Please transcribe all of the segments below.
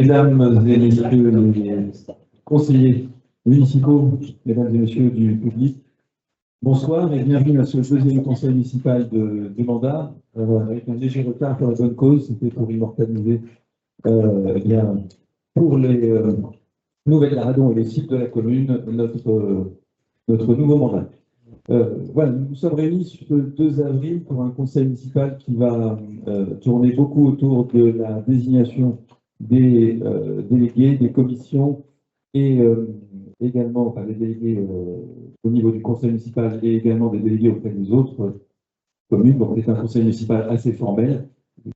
Mesdames et messieurs les conseillers municipaux, mesdames et messieurs du public, bonsoir et bienvenue à ce deuxième conseil municipal du mandat, avec un léger retard pour la bonne cause. C'était pour immortaliser pour les nouvelles Laradon et les sites de la commune notre nouveau mandat. Voilà, nous nous sommes réunis ce 2 avril pour un conseil municipal qui va tourner beaucoup autour de la désignation des délégués, des commissions et également des délégués au niveau du conseil municipal et également des délégués auprès des autres communes. Donc c'est un conseil municipal assez formel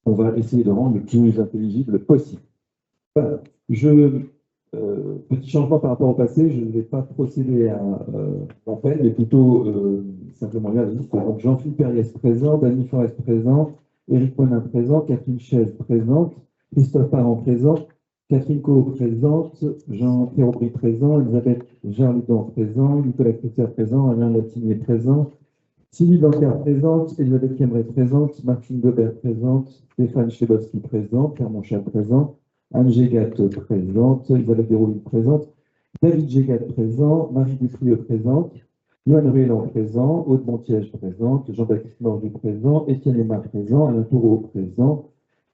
qu'on va essayer de rendre le plus intelligible possible. Voilà. Petit changement par rapport au passé, je ne vais pas procéder à l'appel, mais plutôt simplement lire la liste. Donc Jean-Philippe Perriès présent, Dany Forest présent, Éric Monin présent, Catherine Chaise présente, Christophe Parent présent, Catherine Coe présente, Jean Pierre-Aubry présent, Elisabeth Jarlidon présent, Nicolas Cloutier présent, Alain Latinier présent, Sylvie Blanquer présente, Elisabeth Kemret présente, Martine Gobert présente, Stéphane Chebowski présent, Pierre Monchal présent, Anne Gégat présente, Isabelle Desrouilles présente, David Gégat présent, Marie Duprieux présente, Yoann Ruellan présent, Aude Montiège présente, Jean-Baptiste Mordu présent, Étienne Aymar présent, Alain Toureau présent,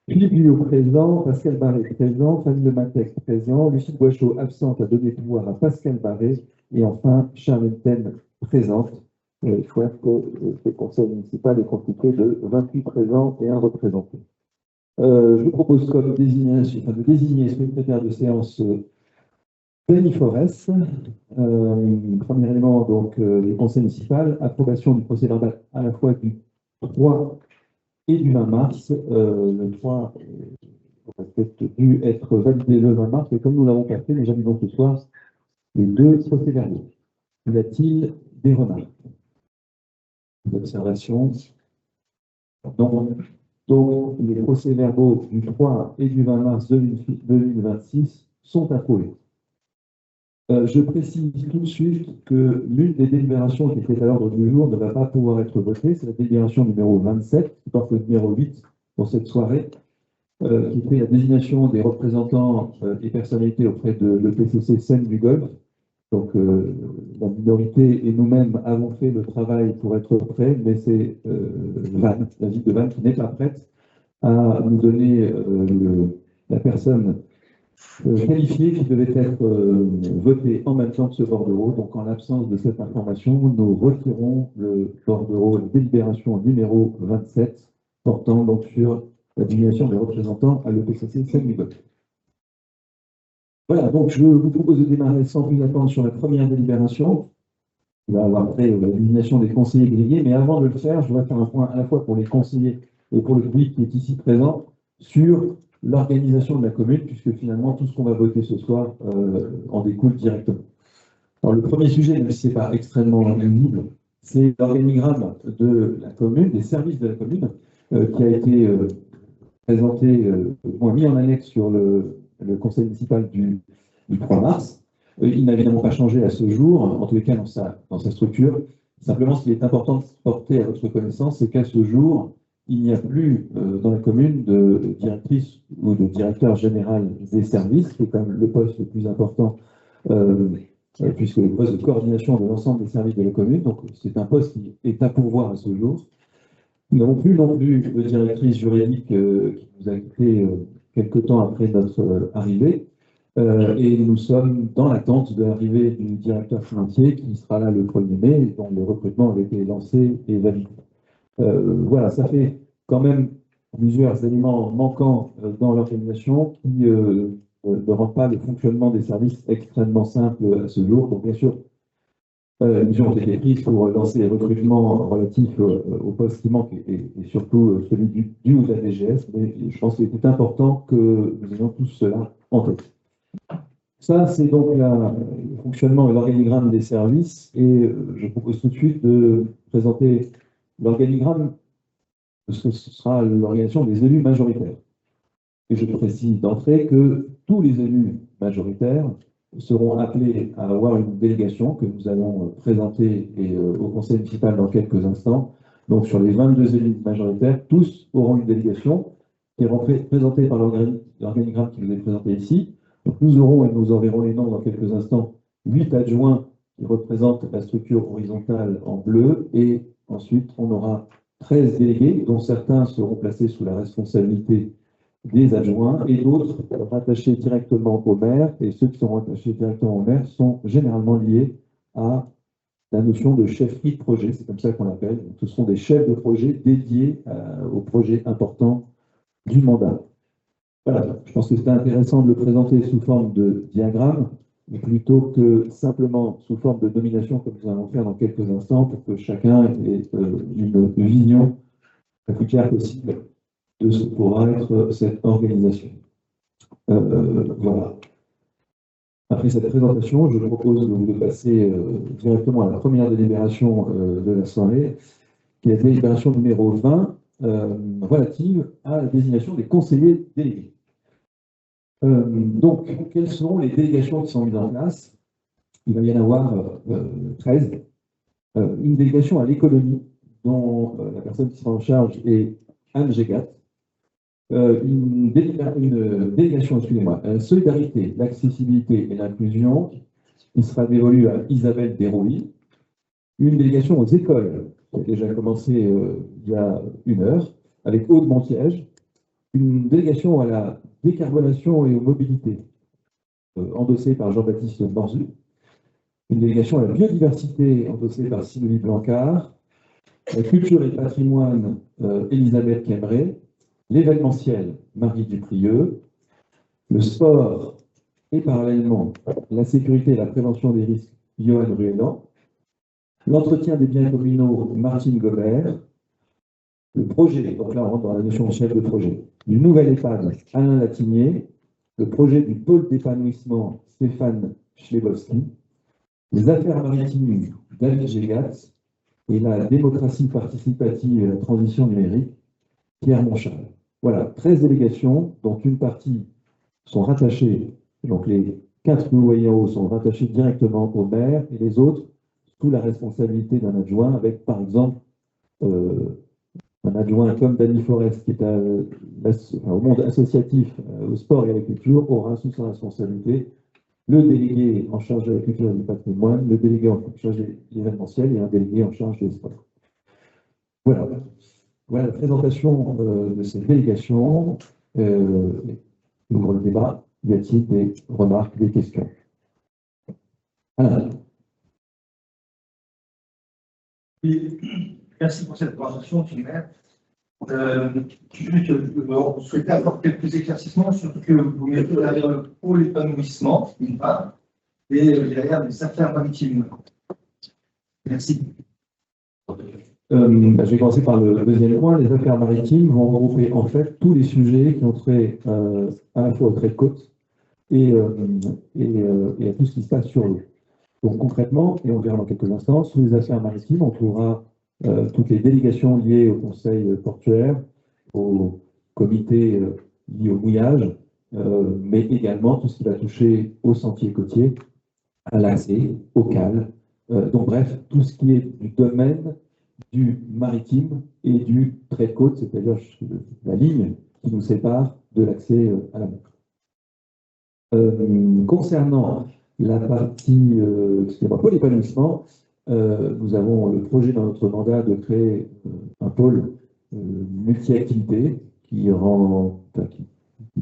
Philippe Guyot présent, Pascal Barré présent, Fanny Lematec présent, Lucie Boichot absente à donner pouvoir à Pascal Barré, et enfin Charles Ten présente. Il faut dire que ce conseil municipal est constitué de 28 présents et un représenté. Je vous propose comme de désigner secrétaire de séance Dany Forest. Premier élément, donc, le conseil municipal, approbation du procès verbal à la fois du 3 et du 20 mars. Le 3 aurait peut-être dû être validé le 20 mars, mais comme nous l'avons pas fait, nous validons ce soir les 2 procès verbaux. Y a-t-il des remarques, d'observations? Donc, les procès-verbaux du 3 et du 20 mars 2026 sont approuvés. Je précise tout de suite que l'une des délibérations qui était à l'ordre du jour ne va pas pouvoir être votée. C'est la délibération numéro 27, qui porte le numéro 8 pour cette soirée, qui fait la désignation des représentants et personnalités auprès de l'EPCC Seine du Golfe. Donc, la minorité et nous-mêmes avons fait le travail pour être prêts, mais c'est Vannes, la ville de Vannes, qui n'est pas prête à nous donner la personne qualifiée qui devait être votée en même temps que ce bordereau. Donc, en l'absence de cette information, nous retirons le bordereau, la délibération numéro 27, portant donc sur la désignation des représentants à l'EPCC Seine-du-Golfe. Voilà, donc je vous propose de démarrer sans plus attendre sur la première délibération. On va avoir après la désignation des conseillers délégués, mais avant de le faire, je voudrais faire un point à la fois pour les conseillers et pour le public qui est ici présent sur l'organisation de la commune, puisque finalement tout ce qu'on va voter ce soir en découle directement. Alors le premier sujet, même si ce n'est pas extrêmement visible, c'est l'organigramme de la commune, des services de la commune, qui a été présenté, mis en annexe sur le conseil municipal du 3 mars. Il n'a évidemment pas changé à ce jour, en tous les cas dans sa structure. Simplement, ce qui est important de porter à votre connaissance, c'est qu'à ce jour, il n'y a plus dans la commune de directrice ou de directeur général des services, qui est quand même le poste le plus important, puisque le poste de coordination de l'ensemble des services de la commune. Donc, c'est un poste qui est à pourvoir à ce jour. Nous n'avons plus non plus de directrice juridique qui nous a quitté quelque temps après notre arrivée. Et nous sommes dans l'attente de l'arrivée du directeur financier qui sera là le 1er mai, dont le recrutement avait été lancé et validé. Voilà, ça fait quand même plusieurs éléments manquants dans l'organisation qui ne rendent pas le fonctionnement des services extrêmement simple à ce jour. Donc bien sûr, les mesures ont été prises pour lancer les recrutements relatifs au poste qui manque et surtout celui du ou de la DGS, mais je pense qu'il était important que nous ayons tous cela en tête. Ça, c'est donc le fonctionnement et l'organigramme des services, et je propose tout de suite de présenter l'organigramme de ce que sera l'organisation des élus majoritaires. Et je précise d'entrée que tous les élus majoritaires seront appelés à avoir une délégation que nous allons présenter au conseil municipal dans quelques instants. Donc sur les 22 élus majoritaires, tous auront une délégation. qui est présenté par l'organigramme qui vous est présenté ici. Donc nous aurons, et nous enverrons les noms dans quelques instants, 8 adjoints qui représentent la structure horizontale en bleu, et ensuite on aura 13 délégués, dont certains seront placés sous la responsabilité des adjoints et d'autres rattachés directement au maire. Et ceux qui sont rattachés directement au maire sont généralement liés à la notion de chefferie de projet, c'est comme ça qu'on l'appelle. Ce sont des chefs de projet dédiés aux projets importants du mandat. Voilà, je pense que c'est intéressant de le présenter sous forme de diagramme, mais plutôt que simplement sous forme de nomination, comme nous allons faire dans quelques instants, pour que chacun ait une vision la plus claire possible de ce que pourra être cette organisation. Voilà. Après cette présentation, je propose de passer directement à la première délibération de la soirée, qui est la délibération numéro 20, relative à la désignation des conseillers délégués. Donc, quelles seront les délégations qui sont mises en place? Il va y en avoir 13. Une délégation à l'économie, dont la personne qui sera en charge est Anne Gégat. Une délégation, excusez-moi, à la solidarité, l'accessibilité et l'inclusion, qui sera dévolue à Isabelle Desrouilles. Une délégation aux écoles, qui a déjà commencé il y a 1 heure, avec Aude Montiège. Une délégation à la décarbonation et aux mobilités, endossée par Jean-Baptiste Borzu. Une délégation à la biodiversité, endossée par Sylvie Blancard. La culture et le patrimoine, Elisabeth Kemré. L'événementiel, Marie Duprieux. Le sport et parallèlement la sécurité et la prévention des risques, Johan Ruelan. L'entretien des biens communaux, Martine Gobert. Le projet, donc là on rentre dans la notion de chef de projet, du nouvel EHPAD, Alain Latinier. Le projet du pôle d'épanouissement, Stéphane Schlebowski. Les affaires maritimes, David Gégat. Et la démocratie participative et la transition numérique, Pierre Monchal. Voilà, 13 délégations, dont une partie sont rattachées, donc les 4 que vous voyez en haut sont rattachés directement au maire, et les autres sous la responsabilité d'un adjoint, avec par exemple un adjoint comme Dany Forest, qui est au monde associatif, au sport et à la culture, aura sous sa responsabilité le délégué en charge de la culture et du patrimoine, le délégué en charge de l'événementiel et un délégué en charge des sports. Voilà. Voilà la présentation de cette délégation. J'ouvre le débat. Y a-t-il des remarques, des questions? Alain. Oui, merci pour cette présentation, M. le maire. On souhaitait avoir quelques éclaircissements, surtout que vous mettez derrière le pôle épanouissement, d'une part, et derrière les affaires maritimes. Merci. Je vais commencer par le deuxième point. Les affaires maritimes vont regrouper en fait tous les sujets qui ont trait à la fois au trait de côte et à tout ce qui se passe sur l'eau. Donc concrètement, et on verra dans quelques instants, sous les affaires maritimes, on trouvera toutes les délégations liées au conseil portuaire, au comité lié au mouillage, mais également tout ce qui va toucher aux sentiers côtiers, à l'accès, au cale. Donc bref, tout ce qui est du domaine du maritime et du trait de côte, c'est-à-dire la ligne qui nous sépare de l'accès à la mer. Concernant la partie pôle épanouissement, nous avons le projet dans notre mandat de créer un pôle multi-activité qui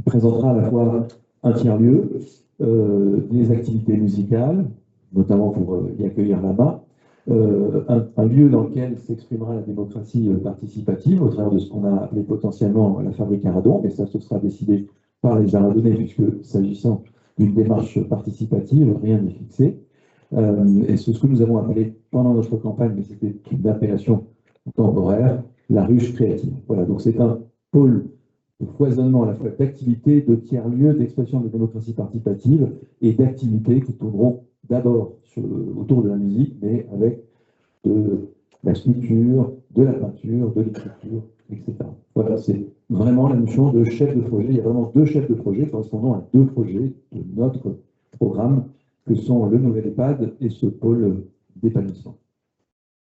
présentera à la fois un tiers-lieu, des activités musicales, notamment pour y accueillir là-bas, un lieu dans lequel s'exprimera la démocratie participative au travers de ce qu'on a appelé potentiellement la fabrique à radon, mais ça ce sera décidé par les Arradonnais, puisque s'agissant d'une démarche participative, rien n'est fixé. Et c'est ce que nous avons appelé pendant notre campagne, mais c'était une appellation temporaire, la ruche créative. Voilà, donc c'est un pôle de foisonnement à la fois d'activités, de tiers-lieux, d'expression de démocratie participative et d'activités qui tourneront d'abord autour de la musique, mais avec de la sculpture, de la peinture, de l'écriture, etc. Voilà, c'est vraiment la notion de chef de projet. Il y a vraiment 2 chefs de projet correspondant à 2 projets de notre programme, que sont le nouvel EHPAD et ce pôle d'épanouissement.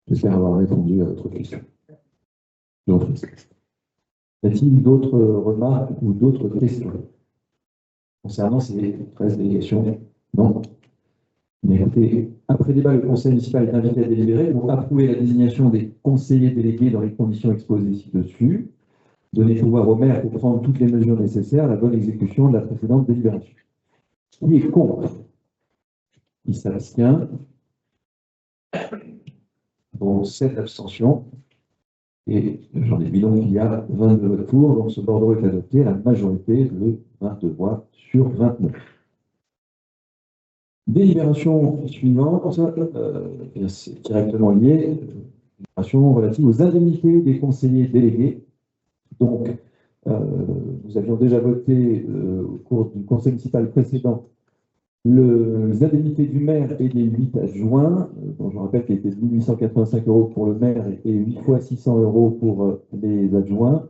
J'espère avoir répondu à votre question. Je vous remercie. Y a-t-il d'autres remarques ou d'autres questions concernant ces 13 délégations? Non. Mais écoutez, après débat, le conseil municipal est invité à délibérer pour approuver la désignation des conseillers délégués dans les conditions exposées ci-dessus, donner pouvoir au maire pour prendre toutes les mesures nécessaires à la bonne exécution de la précédente délibération. Qui est contre? Qui s'abstient? Bon, 7 abstentions. Et j'en ai mis donc il y a 22 votes pour, donc ce bordereau est adopté à la majorité de 22 voix sur 29. Délibération suivante, c'est directement lié, délibération relative aux indemnités des conseillers délégués. Donc, nous avions déjà voté au cours du conseil municipal précédent les indemnités du maire et des 8 adjoints, dont je rappelle qu'il était de 1 885 € pour le maire et 8 fois 600 € pour les adjoints.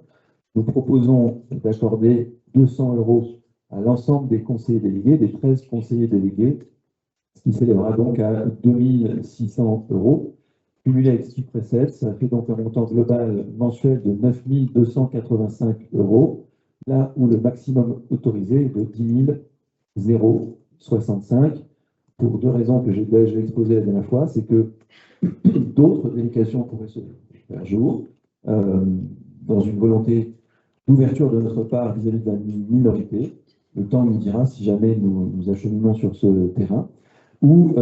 Nous proposons d'accorder 200 € à l'ensemble des conseillers délégués, des 13 conseillers délégués, ce qui s'élèvera donc à 2 600 €. Cumulé avec ce qui précède, ça fait donc un montant global mensuel de 9 285 €, là où le maximum autorisé est de 10 065, pour deux raisons que j'ai déjà exposées la dernière fois. C'est que d'autres délégations pourraient se faire jour, dans une volonté d'ouverture de notre part vis-à-vis de la minorité. Le temps nous dira si jamais nous acheminons sur ce terrain, ou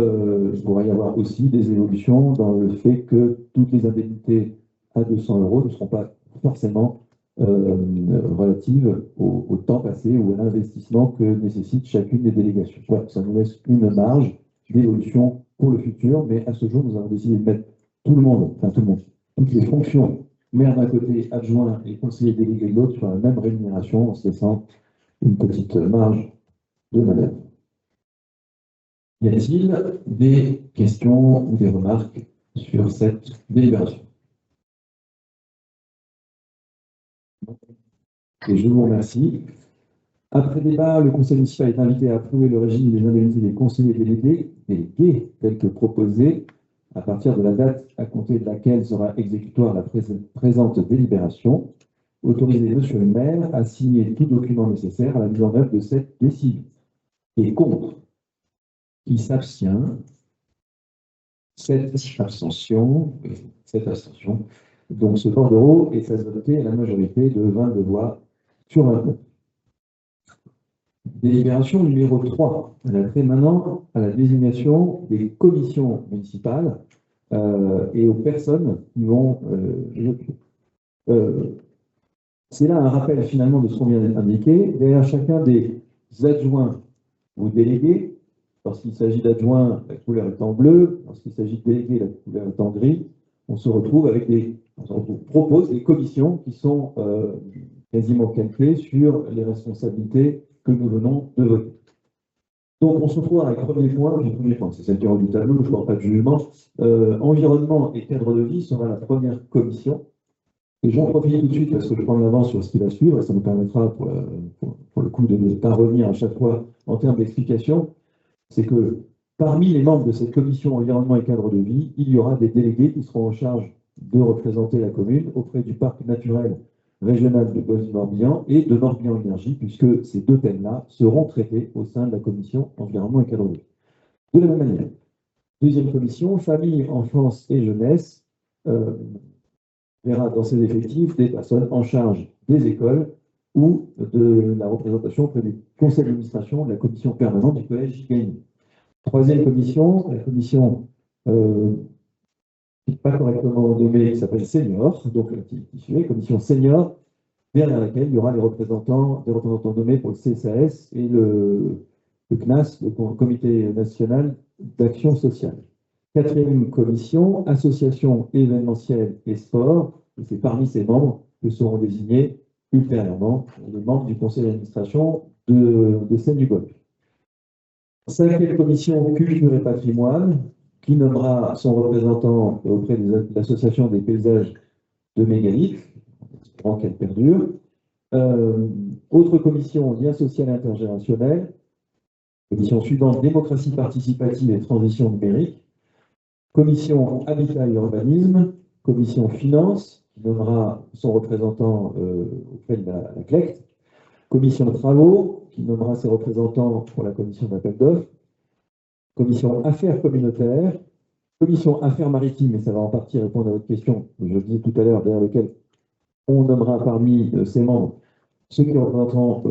il pourrait y avoir aussi des évolutions dans le fait que toutes les indemnités à 200 € ne seront pas forcément relatives au temps passé ou à l'investissement que nécessite chacune des délégations. Voilà, ça nous laisse une marge d'évolution pour le futur, mais à ce jour, nous avons décidé de mettre tout le monde, toutes les fonctions, maire d'un côté, adjoint et conseiller délégué de l'autre, sur la même rémunération, en se laissant une petite marge de manœuvre. Y a-t-il des questions ou des remarques sur cette délibération? Et je vous remercie. Après débat, le conseil municipal est invité à approuver le régime des indemnités des conseillers délégués tel que proposé, à partir de la date à compter de laquelle sera exécutoire la présente délibération. Autoriser monsieur le maire à signer tout document nécessaire à la mise en œuvre de cette décision. Et contre? Qui s'abstient? 7 abstentions. 7 abstentions. Donc ce bordereau est adopté à la majorité de 22 voix sur 29. Délibération numéro 3. Elle a trait maintenant à la désignation des commissions municipales et aux personnes qui vont c'est là un rappel finalement de ce qu'on vient d'indiquer. Derrière chacun des adjoints ou délégués, lorsqu'il s'agit d'adjoints, la couleur est en bleu, lorsqu'il s'agit de délégués, la couleur est en gris, on se retrouve avec propose des commissions qui sont quasiment calquées sur les responsabilités que nous venons de voter. Donc, on se retrouve avec le premier point, c'est celle qui rend du tableau, je ne vois pas de jugement. Environnement et cadre de vie sera la première commission. Et j'en profite tout de suite parce que je prends l'avance sur ce qui va suivre, et ça nous permettra pour le coup de ne pas revenir à chaque fois en termes d'explication. C'est que parmi les membres de cette commission environnement et cadre de vie, il y aura des délégués qui seront en charge de représenter la commune auprès du parc naturel régional de Bois-du-Morbihan et de Morbihan Énergie, puisque ces deux thèmes-là seront traités au sein de la commission environnement et cadre de vie. De la même manière, deuxième commission, famille, enfance et jeunesse, verra dans ses effectifs des personnes en charge des écoles ou de la représentation auprès du conseil d'administration de la commission permanente du collège Gagny. Troisième commission, la commission pas correctement nommée, qui s'appelle senior, donc la commission senior, derrière laquelle il y aura des représentants nommés pour le CSAS et le CNAS, le Comité national d'action sociale. Quatrième commission, association événementielle et sport, et c'est parmi ces membres que seront désignés ultérieurement les membres du conseil d'administration des scènes du golf. Cinquième commission, culture et patrimoine, qui nommera son représentant auprès de l'association des paysages de mégalithes, espérant qu'elle perdure. Autre commission, lien social et intergénérationnel. Commission suivante, démocratie participative et transition numérique. Commission habitat et urbanisme. Commission finance. qui nommera son représentant auprès de la CLECT. Commission Travaux, qui nommera ses représentants pour la commission d'appel d'offres. Commission Affaires communautaires. Commission Affaires maritimes, et ça va en partie répondre à votre question, je le disais tout à l'heure, derrière lequel on nommera parmi ses membres ceux qui seront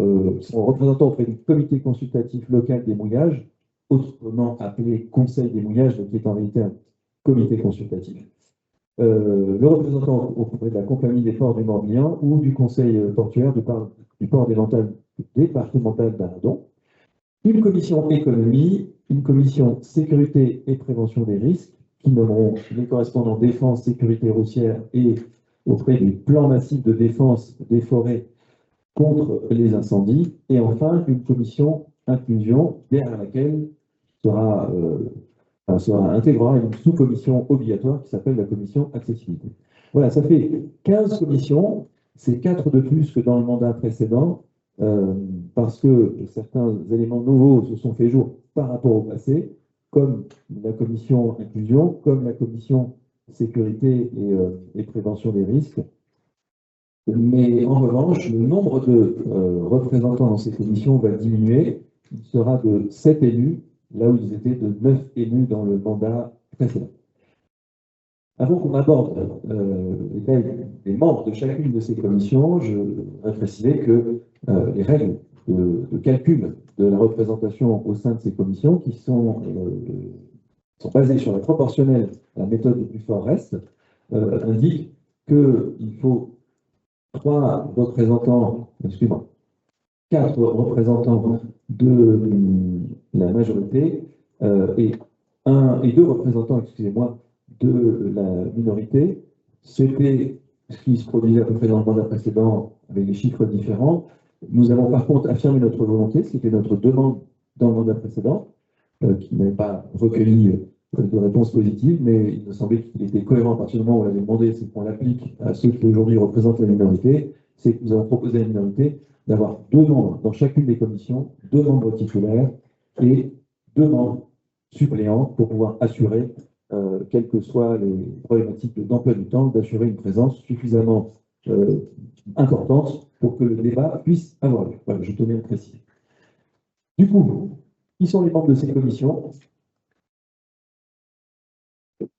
représentants auprès du comité consultatif local des mouillages, autrement appelé Conseil des mouillages, qui est en réalité un comité consultatif. Le représentant auprès de la Compagnie des ports du Morbihan ou du Conseil portuaire du port départemental d'Arradon. Une commission économie, une commission sécurité et prévention des risques, qui nommeront les correspondants défense, sécurité routière et auprès du plan massif de défense des forêts contre les incendies. Et enfin, une commission inclusion, derrière laquelle intégrera une sous-commission obligatoire qui s'appelle la commission accessibilité. Voilà, ça fait 15 commissions, c'est 4 de plus que dans le mandat précédent, parce que certains éléments nouveaux se sont faits jour par rapport au passé, comme la commission inclusion, comme la commission sécurité et prévention des risques. Mais en revanche, le nombre de représentants dans ces commissions va diminuer. Il sera de 7 élus, là où ils étaient de 9 élus dans le mandat précédent. Avant qu'on aborde les membres de chacune de ces commissions, je voudrais préciser que les règles de calcul de la représentation au sein de ces commissions, qui sont basées sur la proportionnelle, la méthode du plus fort reste, indiquent qu'il faut 4 représentants de la majorité et 2 représentants, excusez-moi, de la minorité. C'était ce qui se produisait à peu près dans le mandat précédent avec des chiffres différents. Nous avons par contre affirmé notre volonté, c'était notre demande dans le mandat précédent, qui n'avait pas recueilli de réponse positive, mais il me semblait qu'il était cohérent à partir du moment où on l'avait demandé, c'est qu'on l'applique à ceux qui aujourd'hui représentent la minorité, c'est que nous avons proposé à la minorité d'avoir 2 membres dans chacune des commissions, 2 membres titulaires et 2 membres suppléants pour pouvoir assurer, quelles que soient les problématiques d'emploi du temps, d'assurer une présence suffisamment importante pour que le débat puisse avoir lieu. Voilà, je tenais à le préciser. Du coup, qui sont les membres de ces commissions?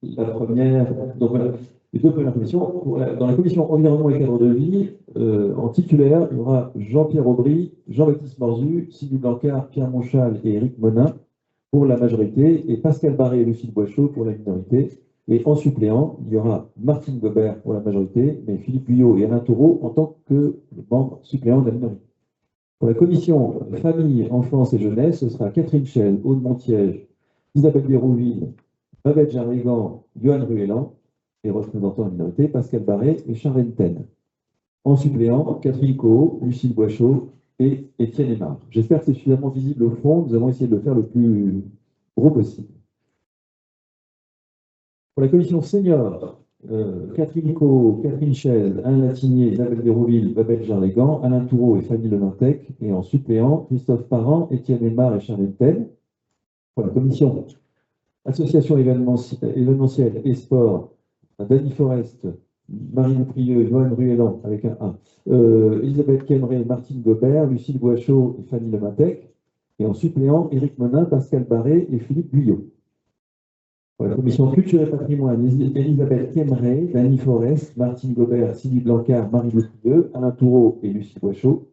La première, donc voilà, les 2 premières commissions. Dans la commission environnement et cadre de vie, en titulaire, il y aura Jean-Pierre Aubry, Jean-Baptiste Morzu, Sylvie Blancard, Pierre Monchal et Éric Monin pour la majorité, et Pascal Barré et Lucille Boichot pour la minorité. Et en suppléant, il y aura Martine Gobert pour la majorité, mais Philippe Guyot et Alain Toureau en tant que membres suppléants de la minorité. Pour la commission famille, enfance et jeunesse, ce sera Catherine Schell, Aude Montiège, Isabelle Dérouville, Babette Jarrigan, Johan Ruellan, et représentant de la minorité, Pascal Barré et Charles Ten. En suppléant, Catherine Coho, Lucille Boichot et Étienne Aymar. J'espère que c'est suffisamment visible au fond. Nous avons essayé de le faire le plus gros possible. Pour la commission senior, Catherine Coho, Catherine Chaise, Alain Latinier, Isabelle Dérouville, Babette Jarrigan, Alain Toureau et Fanny Lementec. Et en suppléant, Christophe Parent, Étienne Aymar et Charles Ten. Pour la commission association événementielle et sport, Dany Forest, Marie Prieux, Johan Ruellan avec un A, Elisabeth Kemré, Martine Gobert, Lucille Boichot et Fanny Lementec. Et en suppléant, Éric Monin, Pascal Barré et Philippe Guyot. Pour la commission culture et patrimoine, Elisabeth Kemré, Dany Forest, Martine Gobert, Sylvie Blancard, Marie Prieux, Alain Toureau et Lucille Boichot.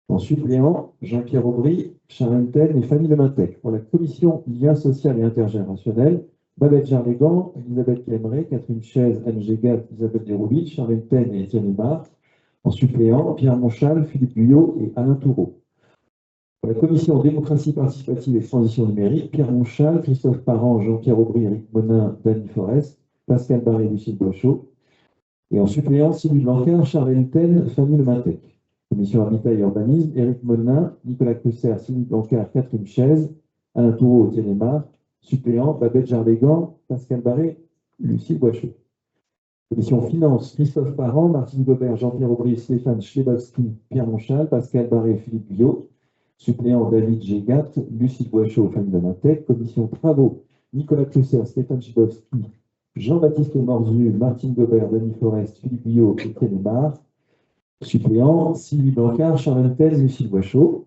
En suppléant, Jean-Pierre Aubry, Charles Ten et Fanny Lementec. Pour la commission lien social et intergénérationnel, Babette Jarrigan, Elisabeth Kemré, Catherine Chaise, Anne Gégat, Isabelle Dérouville, Charles Ten et Étienne Aymar. En suppléant, Pierre Monchal, Philippe Guyot et Alain Toureau. Pour la commission démocratie participative et transition numérique, Pierre Monchal, Christophe Parent, Jean-Pierre Aubry, Éric Monin, Dany Forest, Pascal Barré, Lucille Boichot. Et en suppléant, Sylvie Blancard, Charles Ten, Fanny Lementec. Commission habitat et urbanisme, Éric Monin, Nicolas Cusser, Sylvie Blancard, Catherine Chaise, Alain Toureau, Étienne Aymar. Suppléant, Babette Jarrigan, Pascal Barré, Lucille Boichot. Commission finance, Christophe Parent, Martine Gobert, Jean-Pierre Aubry, Stéphane Schlebowski, Pierre Monchal, Pascal Barré, Philippe Guyot. Suppléant, David Gégat, Lucille Boichot, Fanny Lementec. Commission travaux, Nicolas Cusser, Stéphane Schlebowski, Jean-Baptiste Morzu, Martine Gobert, Denis Forest, Philippe Guillot, Étienne Aymar. Suppléants, Sylvie Blancard, Charles Tell, Lucille Boichot.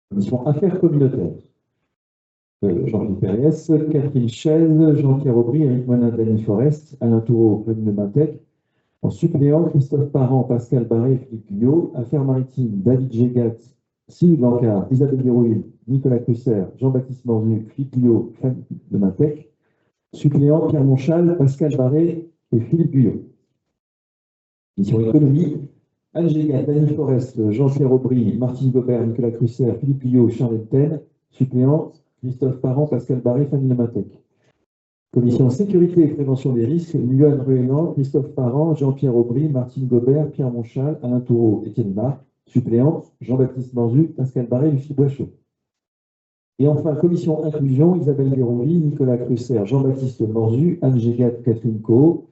Commission Affaires communautaires. Jean-Philippe Pérez, Catherine Chaise, Jean-Pierre Aubry, Eric Monin, Denis Forest, Alain Toureau, Pauline Lematec. En suppléant, Christophe Parent, Pascal Barré, Philippe Guyot. Affaires maritimes, David Gégat, Sylvie Blancard, Isabelle Dérouille, Nicolas Cusser, Jean-Baptiste Morzu, Philippe Guyot, Fanny Lematec. Suppléant, Pierre Monchal, Pascal Barré et Philippe Guyot. Mission économie, Anne Gégat, Dany Forest, Jean-Pierre Aubry, Martine Gobert, Nicolas Cusser, Philippe Guyot, Charles Ten. Suppléant, Christophe Parent, Pascal Barré, Fanny Lematec. Commission sécurité et prévention des risques, Nguyen Ruénan, Christophe Parent, Jean-Pierre Aubry, Martine Gobert, Pierre Monchal, Alain Toureau, Étienne Aymar. Suppléant, Jean-Baptiste Morzu, Pascal Barré, Lucie Boichot. Et enfin, commission inclusion, Isabelle Dérouille, Nicolas Cusser, Jean-Baptiste Morzu, Anne Gégat, Catherine Coe,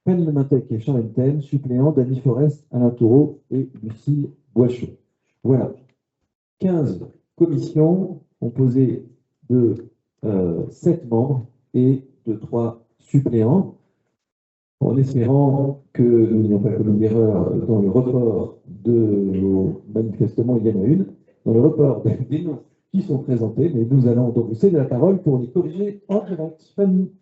Fanny Lematec et Charles Ten. Suppléant, Dany Forest, Alain Toureau et Lucie Boichot. Voilà. 15 commissions composées de 7 membres et de 3 suppléants, en espérant que nous n'ayons pas commis d'erreur dans le report de nos, manifestement il y en a une, dans le report des noms qui sont présentés, mais nous allons donc vous céder la parole pour les corriger en direct. Fanny.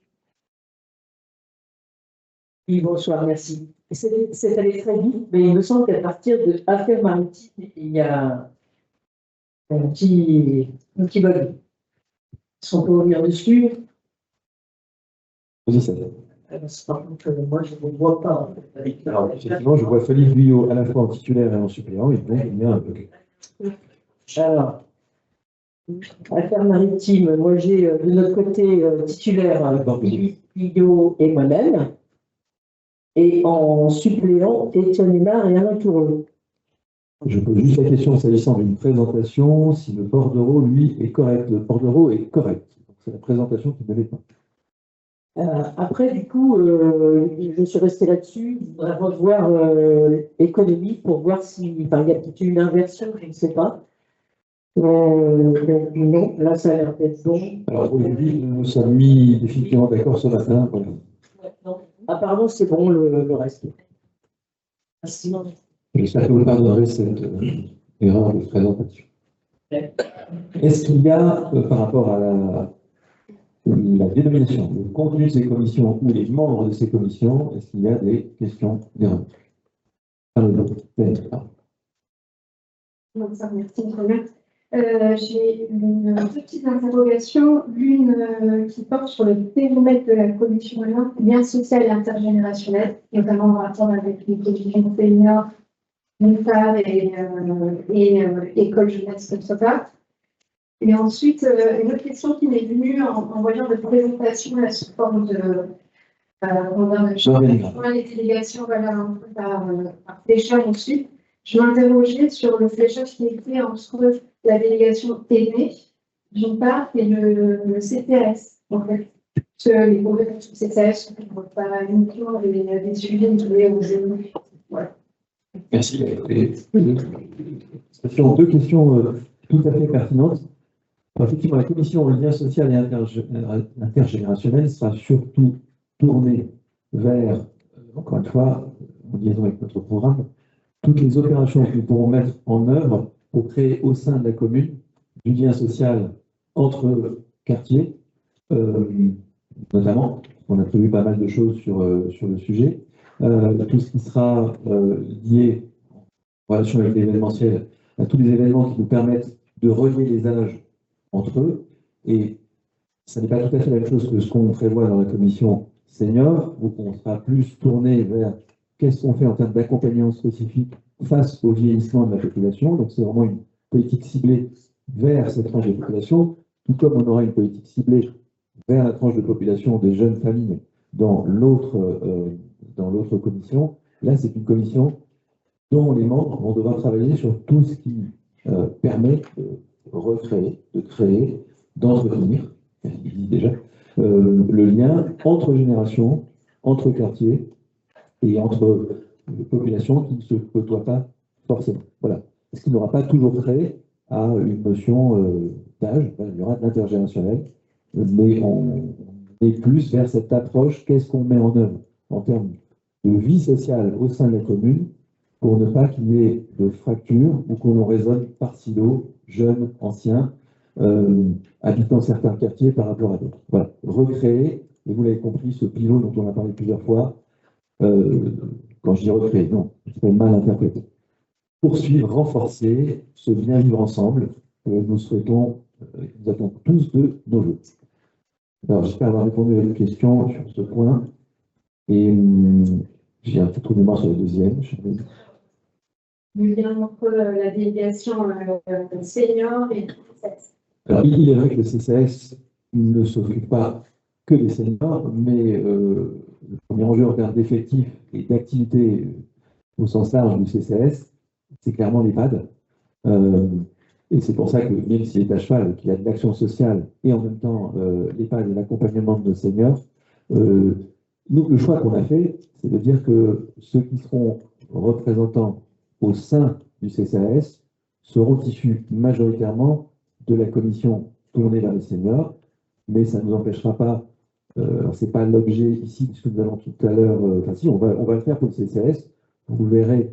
Oui, bonsoir, merci. C'est allé très vite, mais il me semble qu'à partir de Affaires maritimes, il y a un petit bug. Si on peut revenir dessus. Vas-y, ça. Par contre, moi, je ne vois pas. En fait. Alors, effectivement, je vois Philippe Guyot à la fois en titulaire et en suppléant, et donc il y a un peu. Alors, Affaires maritimes, moi j'ai de notre côté titulaire Philippe Guillot et moi-même, et en suppléant Étienne Aymar et Alain Toureau. Je pose juste la question s'agissant d'une présentation, si le bordereau, lui, est correct. Le bordereau est correct. C'est la présentation qui ne l'est pas. Après, du coup, je suis restée là-dessus. Je voudrais revoir économie pour voir si, enfin, il y a peut-être une inversion, je ne sais pas. Donc, non, là, ça a l'air d'être bon. Alors, aujourd'hui, nous nous sommes mis définitivement d'accord ce matin. Voilà. Non. Apparemment, c'est bon le reste. Sinon, J'espère que vous pardonnerez cette erreur de présentation. Est-ce qu'il y a, par rapport à la dénomination, le contenu de ces commissions ou les membres de ces commissions, est-ce qu'il y a des questions, des remarques? Merci, très bien. J'ai deux petites interrogations. L'une qui porte sur le périmètre de la commission 1, lien social et intergénérationnel, notamment en rapport avec les commissions seniors, MUFAR et école jeunesse comme ça. Et ensuite, une autre question qui m'est venue en voyant votre présentation là, sous forme de les délégations voilà, par fléchage ensuite. Je m'interrogeais sur le fléchage qui est fait entre la délégation aînée, d'une part, et le CPS, en fait. Parce que les problèmes du CPS ne sont pas uniquement les sujets liés aux jeunes. Voilà. Merci. Ce sont deux questions tout à fait pertinentes. Effectivement, la commission lien social et intergénérationnel sera surtout tournée vers, encore une fois, en liaison avec notre programme, toutes les opérations que nous pourrons mettre en œuvre pour créer au sein de la commune du lien social entre quartiers, notamment. On a prévu pas mal de choses sur le sujet. Tout ce qui sera lié en relation avec l'événementiel, à tous les événements qui nous permettent de relier les âges entre eux. Et ça n'est pas tout à fait la même chose que ce qu'on prévoit dans la commission senior, où on sera plus tourné vers qu'est-ce qu'on fait en termes d'accompagnement spécifique face au vieillissement de la population. Donc c'est vraiment une politique ciblée vers cette tranche de population, tout comme on aura une politique ciblée vers la tranche de population des jeunes familles dans l'autre commission. Là, c'est une commission dont les membres vont devoir travailler sur tout ce qui permet de recréer, de créer, d'entretenir, il dit déjà, le lien entre générations, entre quartiers et entre populations qui ne se côtoient pas forcément. Voilà. Ce qui n'aura pas toujours trait à une notion d'âge, il y aura de l'intergénérationnel, mais on et plus vers cette approche, qu'est-ce qu'on met en œuvre en termes de vie sociale au sein de la commune pour ne pas qu'il y ait de fractures ou qu'on raisonne par silo, jeunes, anciens, habitant certains quartiers par rapport à d'autres. Voilà, recréer, et vous l'avez compris, ce pivot dont on a parlé plusieurs fois, quand je dis recréer, non, c'est mal interprété. Poursuivre, renforcer ce bien vivre ensemble que nous souhaitons, nous attendons tous de nos vœux. Alors, j'espère avoir répondu à votre question sur ce point. Et j'ai un peu trop de mémoire sur le deuxième. Le lien entre la délégation senior et le CCAS. Alors, il est vrai que le CCAS ne s'occupe pas que des seniors, mais le premier enjeu en termes d'effectifs et d'activité au sens large du CCAS, c'est clairement l'EHPAD. Et c'est pour ça que, même s'il est à cheval, qu'il y a de l'action sociale et en même temps l'EHPAD et l'accompagnement de nos seniors, nous, le choix qu'on a fait, c'est de dire que ceux qui seront représentants au sein du CCAS seront issus majoritairement de la commission tournée vers les seniors, mais ça ne nous empêchera pas, ce n'est pas l'objet ici de ce que nous allons tout à l'heure, enfin si, on va le faire pour le CCAS, vous verrez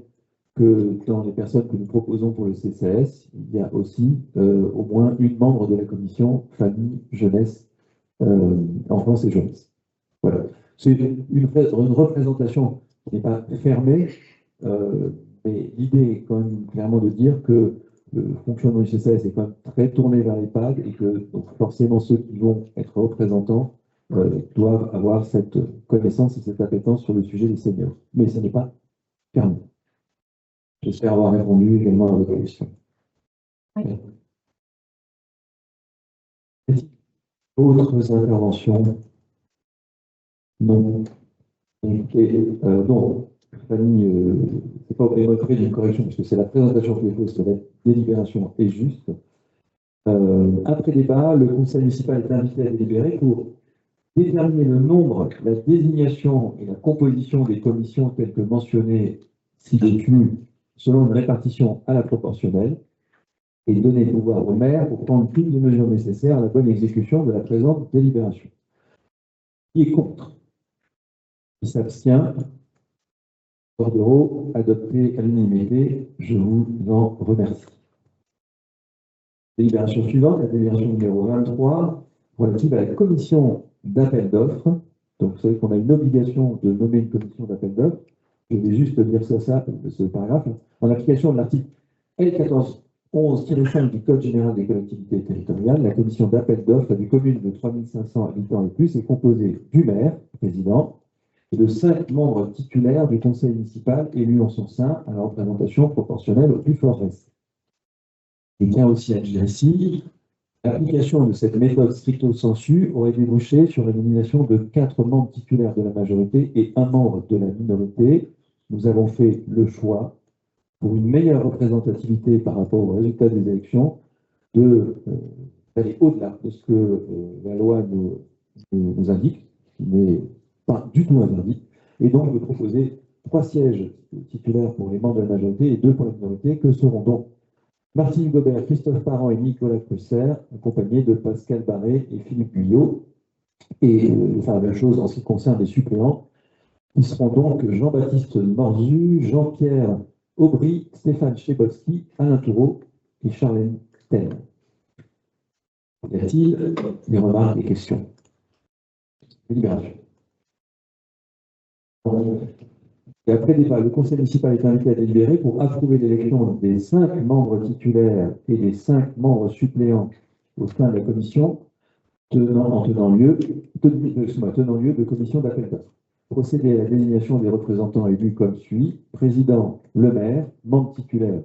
que dans les personnes que nous proposons pour le CCAS, il y a aussi au moins une membre de la commission famille, jeunesse, enfance et jeunesse. Voilà. C'est une représentation qui n'est pas fermée, mais l'idée est quand même clairement de dire que le fonctionnement du CCAS est quand même très tourné vers l'EHPAD et que donc, forcément ceux qui vont être représentants doivent avoir cette connaissance et cette appétence sur le sujet des seniors. Mais ce n'est pas fermé. J'espère avoir répondu également à votre question. Oui. Autres interventions? Non. Non, Fanny, c'est pas au près d'une correction, parce que c'est la présentation qui est fausse, la délibération est juste. Après débat, le conseil municipal est invité à délibérer pour déterminer le nombre, la désignation et la composition des commissions telles que mentionnées ci-dessus, selon une répartition à la proportionnelle, et donner le pouvoir au maire pour prendre toutes les mesures nécessaires à la bonne exécution de la présente délibération. Qui est contre? Qui s'abstient? Bordereau, adopté à l'unanimité. Je vous en remercie. Délibération suivante, la délibération numéro 23, relative à la commission d'appel d'offres. Donc, vous savez qu'on a une obligation de nommer une commission d'appel d'offres. Je vais juste dire ce paragraphe. En application de l'article L1411-5 du Code général des collectivités territoriales, la commission d'appel d'offres des communes de 3500 habitants et plus est composée du maire, président, et de 5 membres titulaires du conseil municipal élus en son sein à la représentation proportionnelle au plus fort reste. Il tient aussi à dire ici, l'application de cette méthode stricto sensu aurait débouché sur la nomination de 4 membres titulaires de la majorité et 1 membre de la minorité. Nous avons fait le choix, pour une meilleure représentativité par rapport aux résultats des élections, d'aller au-delà de ce que la loi nous indique, qui n'est pas du tout interdit, et donc de proposer 3 sièges titulaires pour les membres de la majorité et 2 pour la minorité, que seront donc Martine Gobert, Christophe Parent et Nicolas Crusser, accompagnés de Pascal Barré et Philippe Guyot. Et enfin, la même chose en ce qui concerne les suppléants, qui seront donc Jean-Baptiste Morzu, Jean-Pierre Aubry, Stéphane Chebowski, Alain Toureau et Charlène Ten. Y a-t-il des remarques, des questions? Délibération. Et après débat, le conseil municipal est invité à délibérer pour approuver l'élection des 5 membres titulaires et des 5 membres suppléants au sein de la commission tenant lieu de commission d'appel d'offres. Procéder à la désignation des représentants élus comme suit: président, le maire, membre titulaire,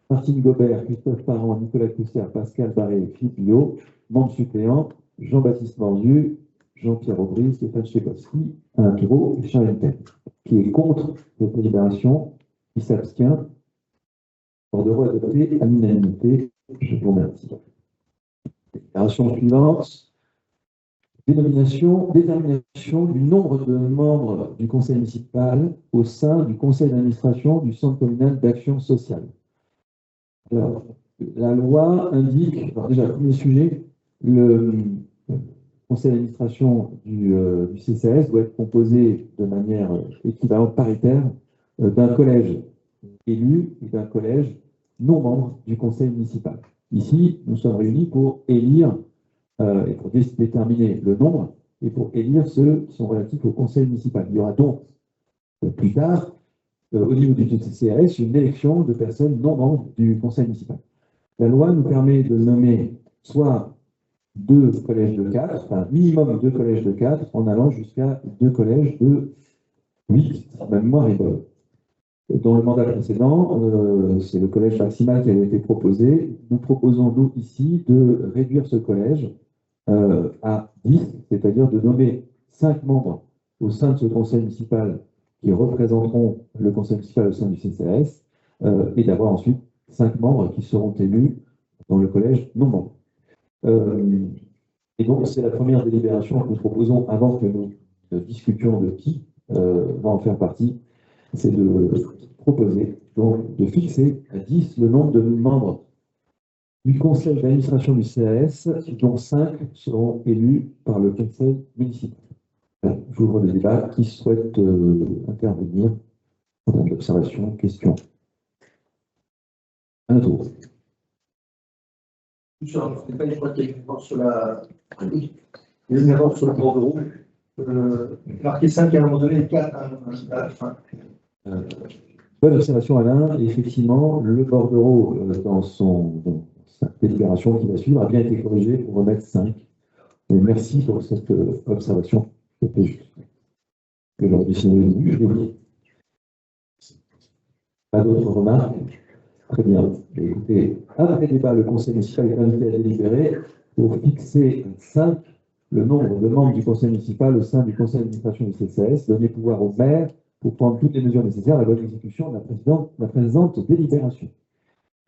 Martine Gobert, Christophe Parent, Nicolas Crusser, Pascal Barré et Philippe Guyot, membre suppléant, Jean-Baptiste Morzu, Jean-Pierre Aubry, Stéphane Chebowski, Alain Toureau et Charles Ten. Qui est contre cette délibération, qui s'abstient, Bordereau adopté à l'unanimité. Je vous remercie. Déclaration suivante. Détermination du nombre de membres du conseil municipal au sein du conseil d'administration du centre communal d'action sociale. Alors, la loi indique, alors déjà, premier sujet, conseil d'administration du CCAS doit être composé de manière équivalente, paritaire, d'un collège élu et d'un collège non membre du conseil municipal. Ici, nous sommes réunis pour élire et pour déterminer le nombre et pour élire ceux qui sont relatifs au conseil municipal. Il y aura donc plus tard, au niveau du CCAS, une élection de personnes non membres du conseil municipal. La loi nous permet de nommer soit 2 collèges de 4, enfin minimum 2 collèges de 4, en allant jusqu'à 2 collèges de 8, si ma mémoire est bonne. Dans le mandat précédent, c'est le collège maximal qui avait été proposé. Nous proposons, nous, ici, de réduire ce collège à 10, c'est-à-dire de nommer 5 membres au sein de ce conseil municipal qui représenteront le conseil municipal au sein du CCAS, et d'avoir ensuite 5 membres qui seront élus dans le collège non membre. Et donc, c'est la première délibération que nous proposons avant que nous discutions de qui va en faire partie. C'est de proposer, donc, de fixer à 10 le nombre de membres du conseil d'administration du CAS, dont 5 seront élus par le conseil municipal. J'ouvre le débat. Qui souhaite intervenir en termes d'observation, question? Un tour. Je ne pas une fois qu'il y a une erreur sur la. Il y a une erreur sur le bordereau. Marqué 5 à un moment donné et 4 à la fin. Bonne observation, Alain. Et effectivement, le bordereau, dans sa délibération qui va suivre, a bien été corrigé pour remettre 5. Et merci pour cette observation. C'était juste. Que j'aurais dû signaler au début, je l'ai oublié. Pas d'autres remarques? Très bien. Écoutez, après débat, le conseil municipal est invité à délibérer pour fixer 5 le nombre de membres du conseil municipal au sein du conseil d'administration du CCAS, donner pouvoir au maire pour prendre toutes les mesures nécessaires à la bonne exécution de la présente délibération.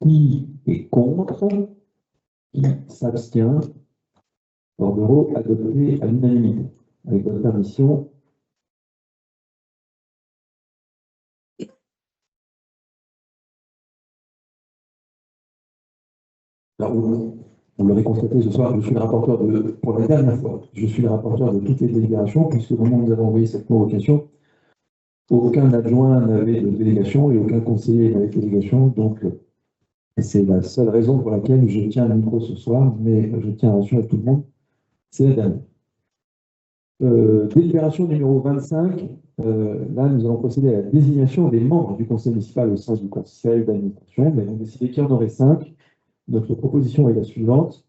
Qui est contre? Qui s'abstient? Bordereau adopté à l'unanimité. Avec votre permission. Alors, vous l'aurez constaté ce soir, je suis le rapporteur pour la dernière fois, je suis le rapporteur de toutes les délibérations, puisque au moment où nous avons envoyé cette convocation, aucun adjoint n'avait de délégation et aucun conseiller n'avait de délégation. Donc, c'est la seule raison pour laquelle je tiens le micro ce soir, mais je tiens à rassurer tout le monde, c'est la dernière. Délibération numéro 25, là nous allons procéder à la désignation des membres du conseil municipal au sein du conseil d'administration. Nous avons décidé qu'il y en aurait 5. Notre proposition est la suivante.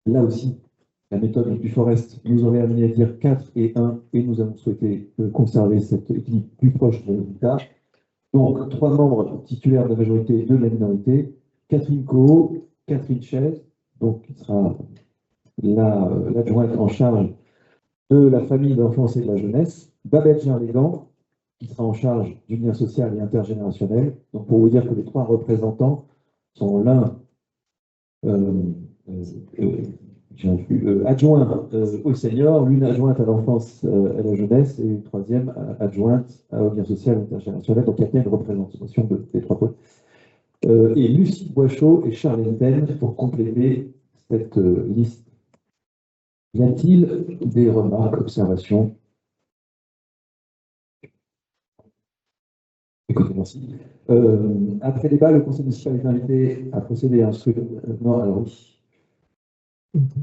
Là aussi, la méthode du Forest nous aurait amené à dire 4 et 1, et nous avons souhaité conserver cette équilibre plus proche de résultat. Donc, 3 membres titulaires de la majorité et 2 de la minorité. Catherine Coho, Catherine Chaise, donc qui sera l'adjointe en charge de la famille, de l'enfance et de la jeunesse. Babette Gerlégan, qui sera en charge du lien social et intergénérationnel. Donc, pour vous dire que les 3 représentants sont l'un adjoint aux seniors, l'une adjointe à l'enfance et à la jeunesse, et une troisième adjointe au lien social et intergénérationnel. Donc, il y a bien une représentation des 3 points. Et Lucie Boischot et Charlène Ben pour compléter cette liste. Y a-t-il des remarques, observations? Écoutez, merci. Après débat, le conseil municipal est invité à procéder à un scrutin. Non, alors oui.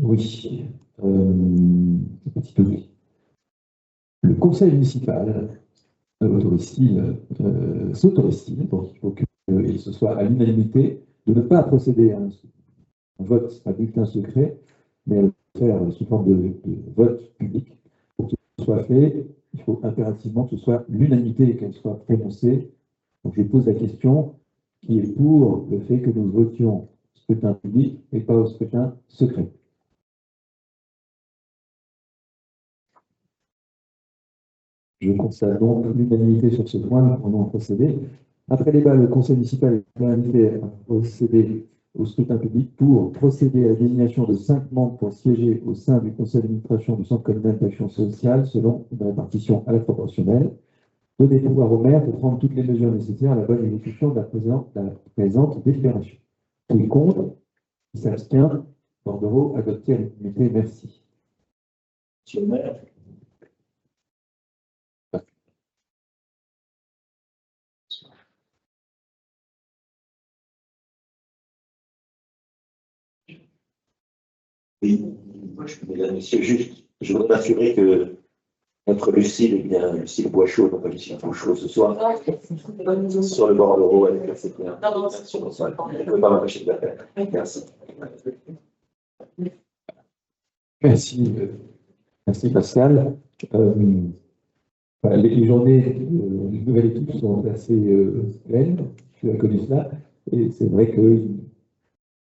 Oui. Petit oui. Le conseil municipal s'autorise-t-il, donc il faut qu'il se soit à l'unanimité, de ne pas procéder à un vote à bulletin secret, mais à le faire sous forme de vote public. Pour que ce soit fait, il faut impérativement que ce soit l'unanimité et qu'elle soit prononcée. Donc je pose la question qui est pour le fait que nous votions au scrutin public et pas au scrutin secret. Je constate donc l'unanimité sur ce point, nous pourrons procéder. Après débat, le conseil municipal est invité à procéder au scrutin public pour procéder à la désignation de 5 membres pour siéger au sein du conseil d'administration du Centre communal d'action sociale selon une répartition à la proportionnelle. Donner pouvoir au maire pour prendre toutes les mesures nécessaires à la bonne exécution de la présente délibération. Qui est contre? Qui s'abstient? Bordereau adopté à l'unanimité. Merci. Monsieur le maire. Oui, moi je mesdames, messieurs, juste, je voudrais m'assurer que notre Lucille est bien Lucille Boischaud, non pas Lucille Bouchot ce soir, sur le bord de l'euro avec la CPA. On ne peut pas m'empêcher de la faire. Merci. Merci, merci Pascal. Les journées de nouvelle équipe sont assez pleines, tu as connu cela, et c'est vrai que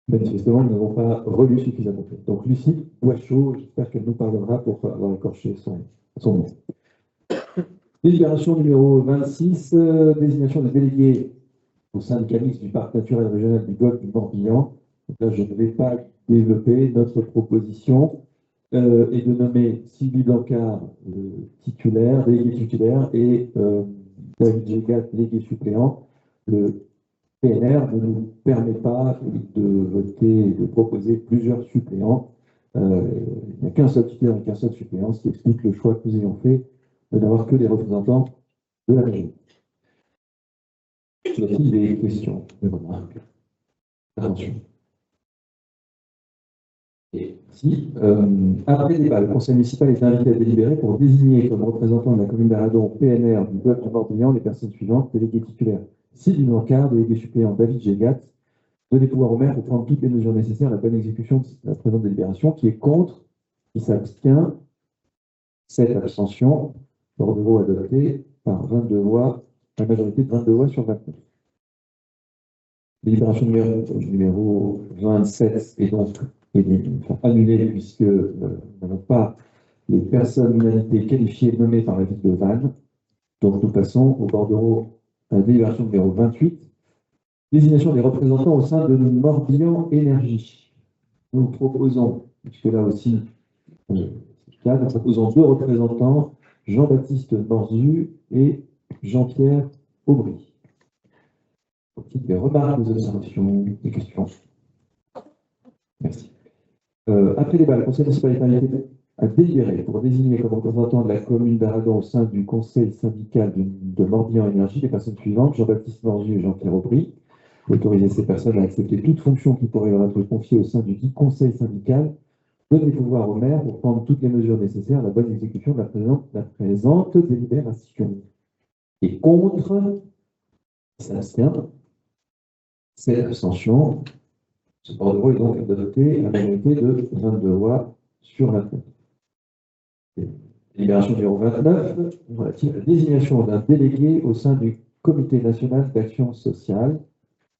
manifestement, nous n'avons pas relu suffisamment. Donc, Lucie Boischaud, j'espère qu'elle nous parlera pour avoir écorché son nom. Délibération numéro 26, désignation des délégués au syndicat mixte du parc naturel régional du Golfe du Morbihan. Donc là, je ne vais pas développer notre proposition et de nommer Sylvie Blancard, titulaire, délégué titulaire, et David Gégat, délégué suppléant. Le PNR ne nous permet pas de voter, de proposer plusieurs suppléants. Il n'y a qu'un seul titulaire et qu'un seul suppléant, ce qui explique le choix que nous ayons fait de n'avoir que des représentants de la région. Y a-t-il des questions, des remarques? Attention. Et si, après débat, le conseil municipal est invité à délibérer pour désigner comme représentant de la commune d'Arradon PNR du Golfe du Morbihan les personnes suivantes: délégué titulaire Sylvie Blancard, délégué suppléant David Gégat, donner pouvoir au maire pour prendre toutes les mesures nécessaires à la bonne exécution de la présente délibération. Qui est contre? Qui s'abstient? 7 abstentions. Bordereau adopté par 22 voix, la majorité de 22 voix sur 29. Délibération numéro 27 est donc annulée puisque nous n'avons pas les personnalités qualifiées nommées par la ville de Vannes. Donc nous passons au bordereau à la délibération numéro 28. Désignation des représentants au sein de Morbihan Énergie. Nous proposons, puisque là aussi, nous proposons 2 représentants, Jean-Baptiste Morzu et Jean-Pierre Aubry. Des remarques, des observations, des questions? Merci. Après débat, le conseil municipal est invité à délibérer pour désigner comme représentant de la commune d'Arradon au sein du conseil syndical de Morbihan Énergie les personnes suivantes: Jean-Baptiste Morzu et Jean-Pierre Aubry. Autoriser ces personnes à accepter toute fonction qui pourrait leur être confiée au sein du dit conseil syndical, donner pouvoir au maire pour prendre toutes les mesures nécessaires à la bonne exécution de la présente délibération. Et contre, s'abstient, 7 abstentions. Ce bordereau est donc adopté à la majorité de 22 voix sur 29. Délibération numéro 29, relative à la désignation d'un délégué au sein du Comité national d'action sociale.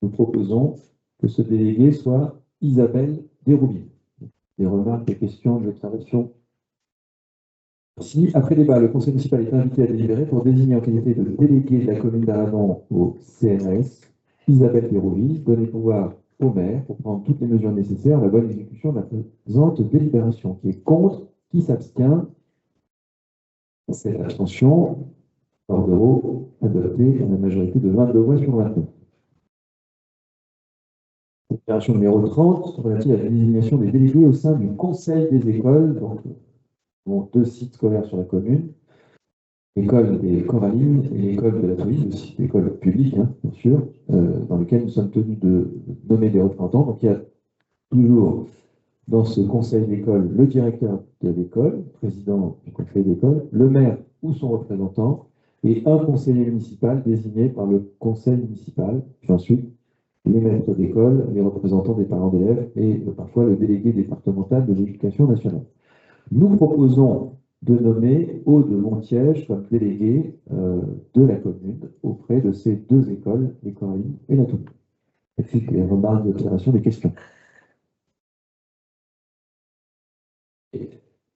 Nous proposons que ce délégué soit Isabelle Desroubiers. Des remarques, des questions, des observations? Si, après débat, le conseil municipal est invité à délibérer pour désigner en qualité de délégué de la commune d'Arradon au CNRS Isabelle Desroubiers, donner pouvoir au maire pour prendre toutes les mesures nécessaires à la bonne exécution de la présente délibération. Qui est contre? Qui s'abstient? 7 abstentions. Bordereau adopté à la majorité de 22 voix sur 29. Opération numéro 30, relative à la désignation des délégués au sein du conseil des écoles. Donc, 2 sites scolaires sur la commune, l'école des Corallines et l'école de la Toulouse, aussi l'école publique, hein, bien sûr, dans lequel nous sommes tenus de nommer des représentants. Donc, il y a toujours dans ce conseil d'école le directeur de l'école, président du conseil d'école, le maire ou son représentant, et un conseiller municipal désigné par le conseil municipal, puis ensuite les maîtres d'école, les représentants des parents d'élèves et parfois le délégué départemental de l'éducation nationale. Nous proposons de nommer Aude Montiège comme délégué de la commune auprès de ces 2 écoles, les Corallines et la Toulouse. Et puis des remarques, des observations, des questions.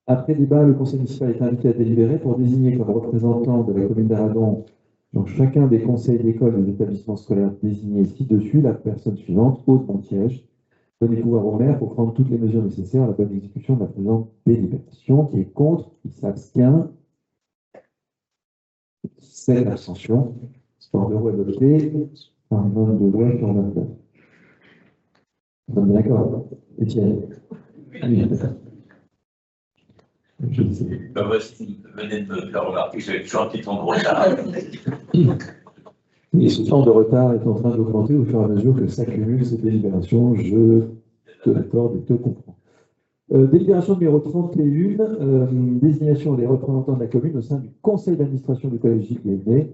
Après débat, le conseil municipal est invité à délibérer pour désigner comme représentant de la commune d'Arradon dans chacun des conseils d'école des établissements scolaires désignés ci-dessus la personne suivante: Aude Montiège, donner pouvoir au maire pour prendre toutes les mesures nécessaires à la bonne exécution de la présente délibération. Qui est contre? Qui s'abstient? 7 abstentions. Bordereau adopté par 22 voix sur 29. Nous sommes d'accord, Étienne? Oui, d'accord. Je ne sais pas. Bah, voici, venez de me faire remarquer, j'ai toujours un petit temps de retard. Et ce temps de retard est en train d'augmenter au fur et à mesure que s'accumulent ces délibérations. Je te l'accorde et te comprends. Délibération numéro 31, désignation des représentants de la commune au sein du conseil d'administration du collège JPN.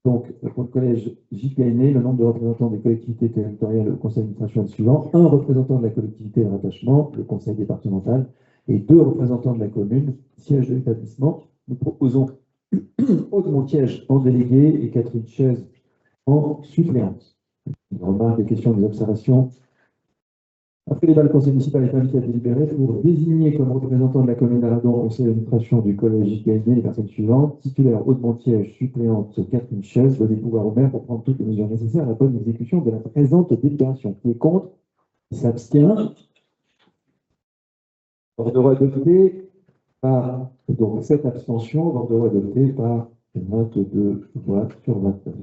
Donc, pour le collège JPN, le nombre de représentants des collectivités territoriales au conseil d'administration est le suivant. Un représentant de la collectivité de rattachement, le conseil départemental, et 2 représentants de la commune, siège de l'établissement. Nous proposons Aude Montiège en délégué et Catherine Chaise en suppléante. Des remarques, des questions, des observations. Après débat, le conseil municipal est invité à délibérer pour désigner comme représentant de la commune d'Aradon au conseil d'administration du collège JPN les personnes suivantes. Titulaire Aude Montiège, suppléante Catherine Chaise, donner pouvoir au maire pour prendre toutes les mesures nécessaires à la bonne exécution de la présente délibération. Qui est contre? Qui s'abstient? Ordre adopté par donc 7 abstentions, ordre adopté par 22 voix sur 29.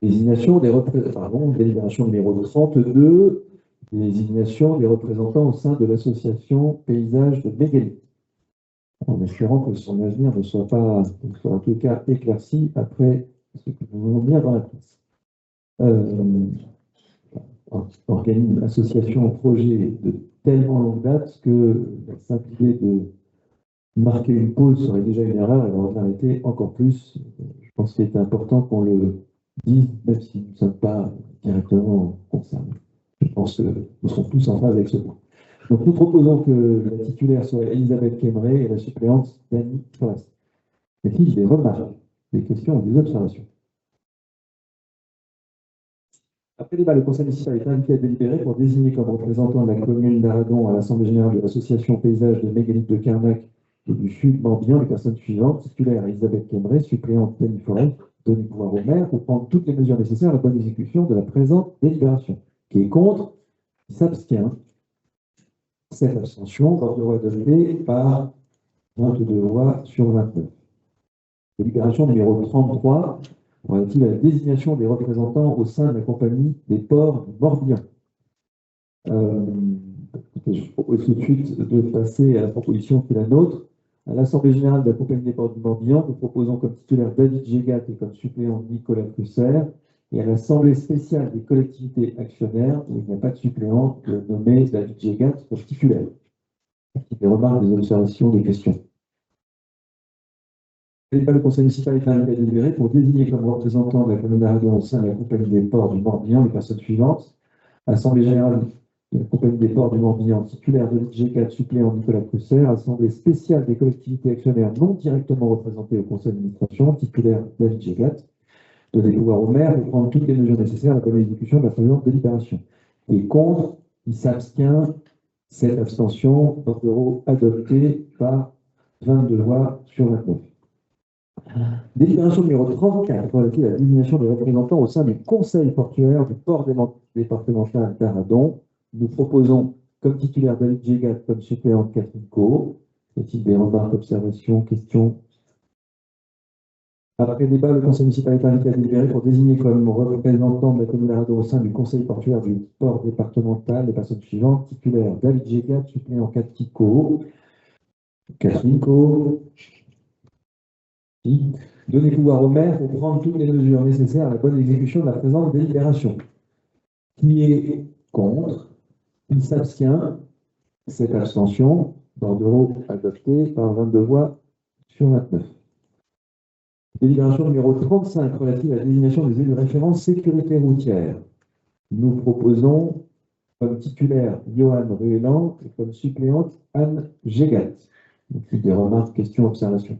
Désignation des représentants, délibération numéro 32, désignation des représentants au sein de l'association Paysage de Mégali. En espérant que son avenir ne soit pas, en tout cas, éclairci après ce que nous venons de dire dans la presse. Organisme, association, projet de tellement longue date que la simple idée de marquer une pause serait déjà une erreur et on va arrêter encore plus. Je pense qu'il est important qu'on le dise, même si nous ne sommes pas directement concernés. Je pense que nous serons tous en phase avec ce point. Donc nous proposons que la titulaire soit Elisabeth Kemmeré et la suppléante Dany Forest. Y a-t-il des remarques, des questions ou des observations? Après débat, le conseil municipal est invité à délibérer pour désigner comme représentant de la commune d'Aradon à l'Assemblée générale de l'association Paysage de Mégalithe de Carnac et du Sud Morbihan les personnes suivantes. Titulaire Elisabeth Kemmeré, suppléante Dany Forest, donner pouvoir au maire pour prendre toutes les mesures nécessaires à la bonne exécution de la présente délibération. Qui est contre? Qui s'abstient? 7 abstentions, ordre adopté par 22 voix sur 29. Délibération numéro 33, relative à la désignation des représentants au sein de la compagnie des ports du Morbihan. Je propose tout de suite de passer à la proposition qui est la nôtre. À l'Assemblée générale de la compagnie des ports du Morbihan, nous proposons comme titulaire David Gégat et comme suppléant Nicolas Crusser. Et à l'Assemblée spéciale des collectivités actionnaires, où il n'y a pas de suppléant, de nommer David Gégat comme titulaire. Des remarques, des observations, des questions. Le conseil municipal est invité à délibérer pour désigner comme représentant de la commune d'Aradon au sein de la compagnie des ports du Morbihan les personnes suivantes. Assemblée générale de la compagnie des ports du Morbihan, titulaire de G4, suppléant Nicolas Crusser. Assemblée spéciale des collectivités actionnaires non directement représentées au conseil d'administration, titulaire David G4. Donner pouvoir au maire pour prendre toutes les mesures nécessaires à la bonne exécution de la présente délibération. Qui est contre, qui s'abstient, 7 abstentions, ordre adopté par 22 voix sur 29. Délibération numéro 34, relative à la désignation des représentants au sein du conseil portuaire du port départemental d'Aradon. Nous proposons comme titulaire David Gégat, comme suppléant Catherine Co. Y a-t-il des remarques, observations, questions? Après débat, le conseil municipal est invité à délibérer pour désigner comme représentant de la commune d'Aradon au sein du conseil portuaire du port départemental les personnes suivantes. Titulaire David Gégat, suppléant Catherine Co. Catherine Co. Donner pouvoir au maire pour prendre toutes les mesures nécessaires à la bonne exécution de la présente délibération. Qui est contre? Qui s'abstient? 7 abstentions. Bordereau adopté par 22 voix sur 29. Délibération numéro 35 relative à la désignation des élus référents sécurité routière. Nous proposons comme titulaire Johan Rueland et comme suppléante Anne Gégat. Des remarques, questions, observations.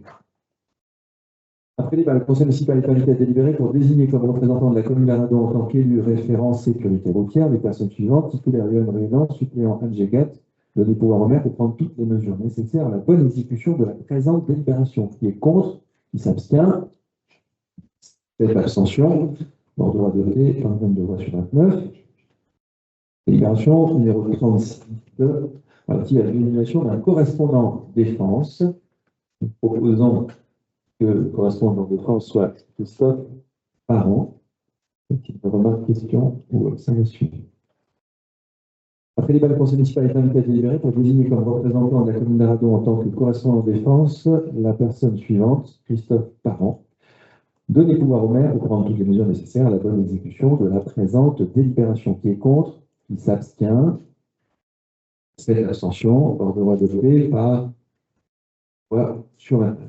Après débat, le conseil municipal est invité à délibérer pour désigner comme représentant de la commune d'Aradon en tant qu'élu référent sécurité routière les personnes suivantes, titulaire Johan Rueland, suppléant Anne Gégat, donner pouvoir au maire pour prendre toutes les mesures nécessaires à la bonne exécution de la présente délibération. Qui est contre? Qui s'abstient? 7 abstentions. Ordre adopté par 22 voix sur 29. Délibération numéro 36 relative à la désignation d'un correspondant défense. Nous proposons que le correspondant défense soit Christophe Parent. Petite remarque, question ou observation. Après débat, le conseil municipal est invité à délibérer pour désigner comme représentant de la commune d'Aradon en tant que correspondant en défense la personne suivante, Christophe Parent. Donner pouvoir au maire de prendre toutes les mesures nécessaires à la bonne exécution de la présente délibération. Qui est contre? Qui s'abstient? 7 abstentions. Ordre adopté par sur 29.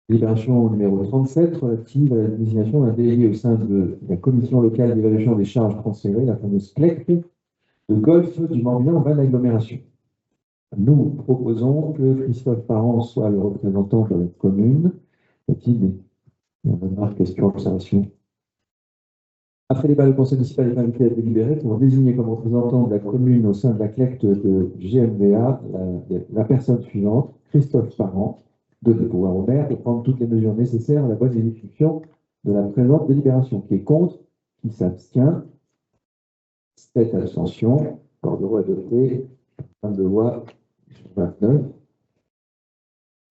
Délibération numéro 37 relative à la désignation d'un délégué au sein de la commission locale d'évaluation des charges transférées, la fameuse CLEC, de golf du Morbihan vers l'agglomération. Nous proposons que Christophe Parent soit le représentant de la commune. Y a-t-il des remarques, questions, observations? Après débat, le conseil municipal est invité à délibérer pour désigner comme représentant de la commune au sein de la CLEC de GMVA la personne suivante, Christophe Parent, donner pouvoir au maire de prendre toutes les mesures nécessaires à la bonne exécution de la présente délibération. Qui est contre? Qui s'abstient? 7 abstentions. Ordre adopté. 22 voix sur 29.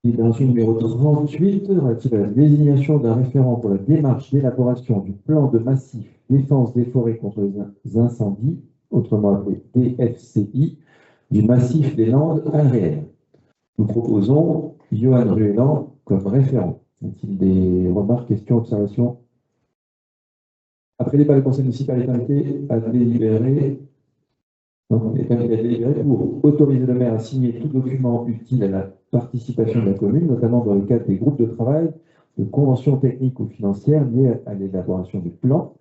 Délibération numéro 38 relative à la désignation d'un référent pour la démarche d'élaboration du plan de massif défense des forêts contre les incendies, autrement appelé DFCI, du massif des Landes aériennes. Nous proposons Johan Rueland comme référent. Y a-t-il des remarques, questions, observations? Après débat, le conseil municipal est invité à délibérer pour autoriser le maire à signer tout document utile à la participation de la commune, notamment dans le cadre des groupes de travail, de conventions techniques ou financières liées à l'élaboration du plan,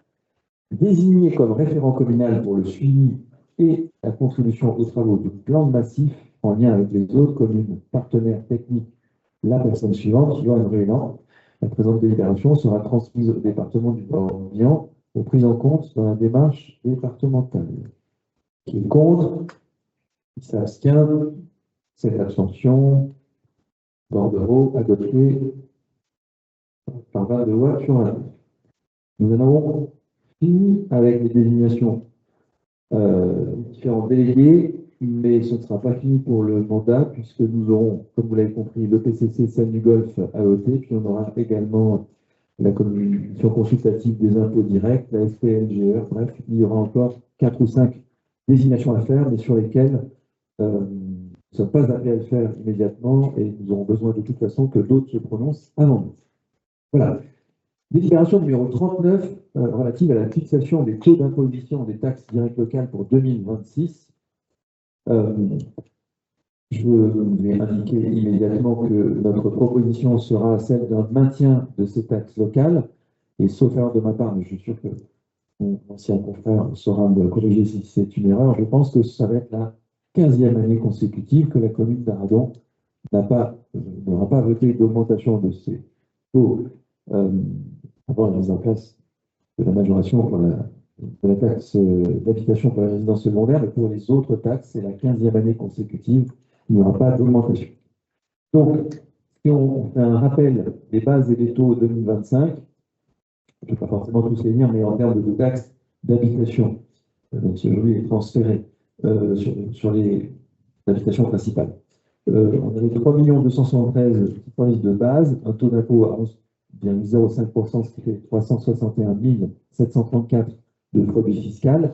désigner comme référent communal pour le suivi et la contribution aux travaux du plan de massif en lien avec les autres communes partenaires techniques la personne suivante, Johan Rueland. La présente délibération sera transmise au département du Morbihan pour prise en compte dans la démarche départementale. Qui est contre? Qui s'abstient? 7 abstentions. Bordereau adopté par 22 voix sur 1. Nous en avons fini avec les désignations différents délégués, mais ce ne sera pas fini pour le mandat, puisque nous aurons, comme vous l'avez compris, le PCC Scène du Golfe AOT, puis on aura également la commission consultative des impôts directs, la SPNGR, bref, il y aura encore 4 ou 5 désignations à faire, mais sur lesquelles nous ne sommes pas appelés à le faire immédiatement et nous aurons besoin de toute façon que d'autres se prononcent avant nous. Voilà. Délibération numéro 39 relative à la fixation des taux d'imposition des taxes directes locales pour 2026. Je vais indiquer immédiatement que notre proposition sera celle d'un maintien de ces taxes locales, et sauf erreur de ma part, mais je suis sûr que mon ancien confrère saura me corriger si c'est une erreur, je pense que ça va être la 15e année consécutive que la commune d'Aradon n'aura pas voté d'augmentation de ces taux avant la mise en place de la majoration pour de la taxe d'habitation pour les résidences secondaires, mais pour les autres taxes, c'est la 15e année consécutive, il n'y aura pas d'augmentation. Donc, si on fait un rappel des bases et des taux 2025, je ne vais pas forcément tous les lire, mais en termes de taxes d'habitation, donc si aujourd'hui est transféré sur les habitations principales. On avait 3 273 titres de base, un taux d'impôt à 11,05%, ce qui fait 361 734 de produits fiscaux.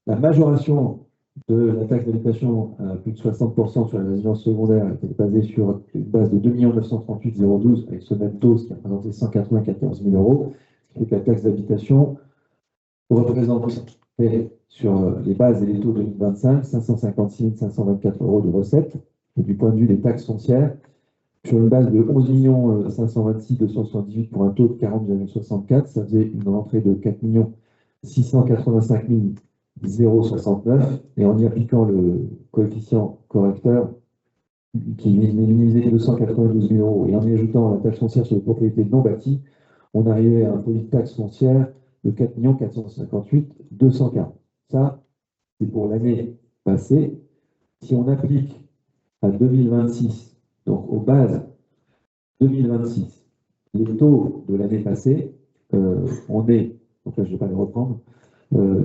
La majoration de la taxe d'habitation à plus de 60% sur les résidences secondaires était basée sur une base de 2 938 012 avec ce même taux, ce qui représentait 194 000 euros, ce qui fait que la taxe d'habitation représente sur les bases et les taux 2025 556 524 euros de recettes. Et du point de vue des taxes foncières, sur une base de 11 526 278 pour un taux de 40,64, ça faisait une rentrée de 4 685 069, et en y appliquant le coefficient correcteur qui minimisait 292 000 euros, et en y ajoutant la taxe foncière sur les propriétés non bâties, on arrivait à un produit de taxe foncière de 4 458 240. Ça, c'est pour l'année passée. Si on applique à 2026, donc aux bases 2026, les taux de l'année passée, on est, donc là je ne vais pas les reprendre,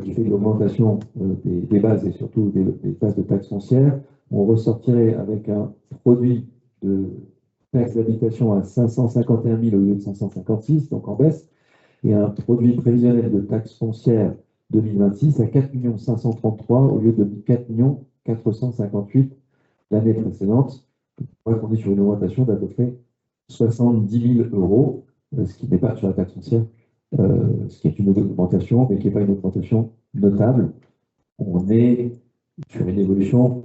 qui fait l'augmentation des bases et surtout des bases de taxes foncières, on ressortirait avec un produit de taxe d'habitation à 551 000 au lieu de 556, donc en baisse, et un produit prévisionnel de taxes foncières 2026 à 4 533 000 au lieu de 4 458 000 l'année précédente. On est sur une augmentation d'à peu près 70 000 euros, ce qui n'est pas sur la taxe foncière, ce qui est une augmentation, mais qui n'est pas une augmentation notable. On est sur une évolution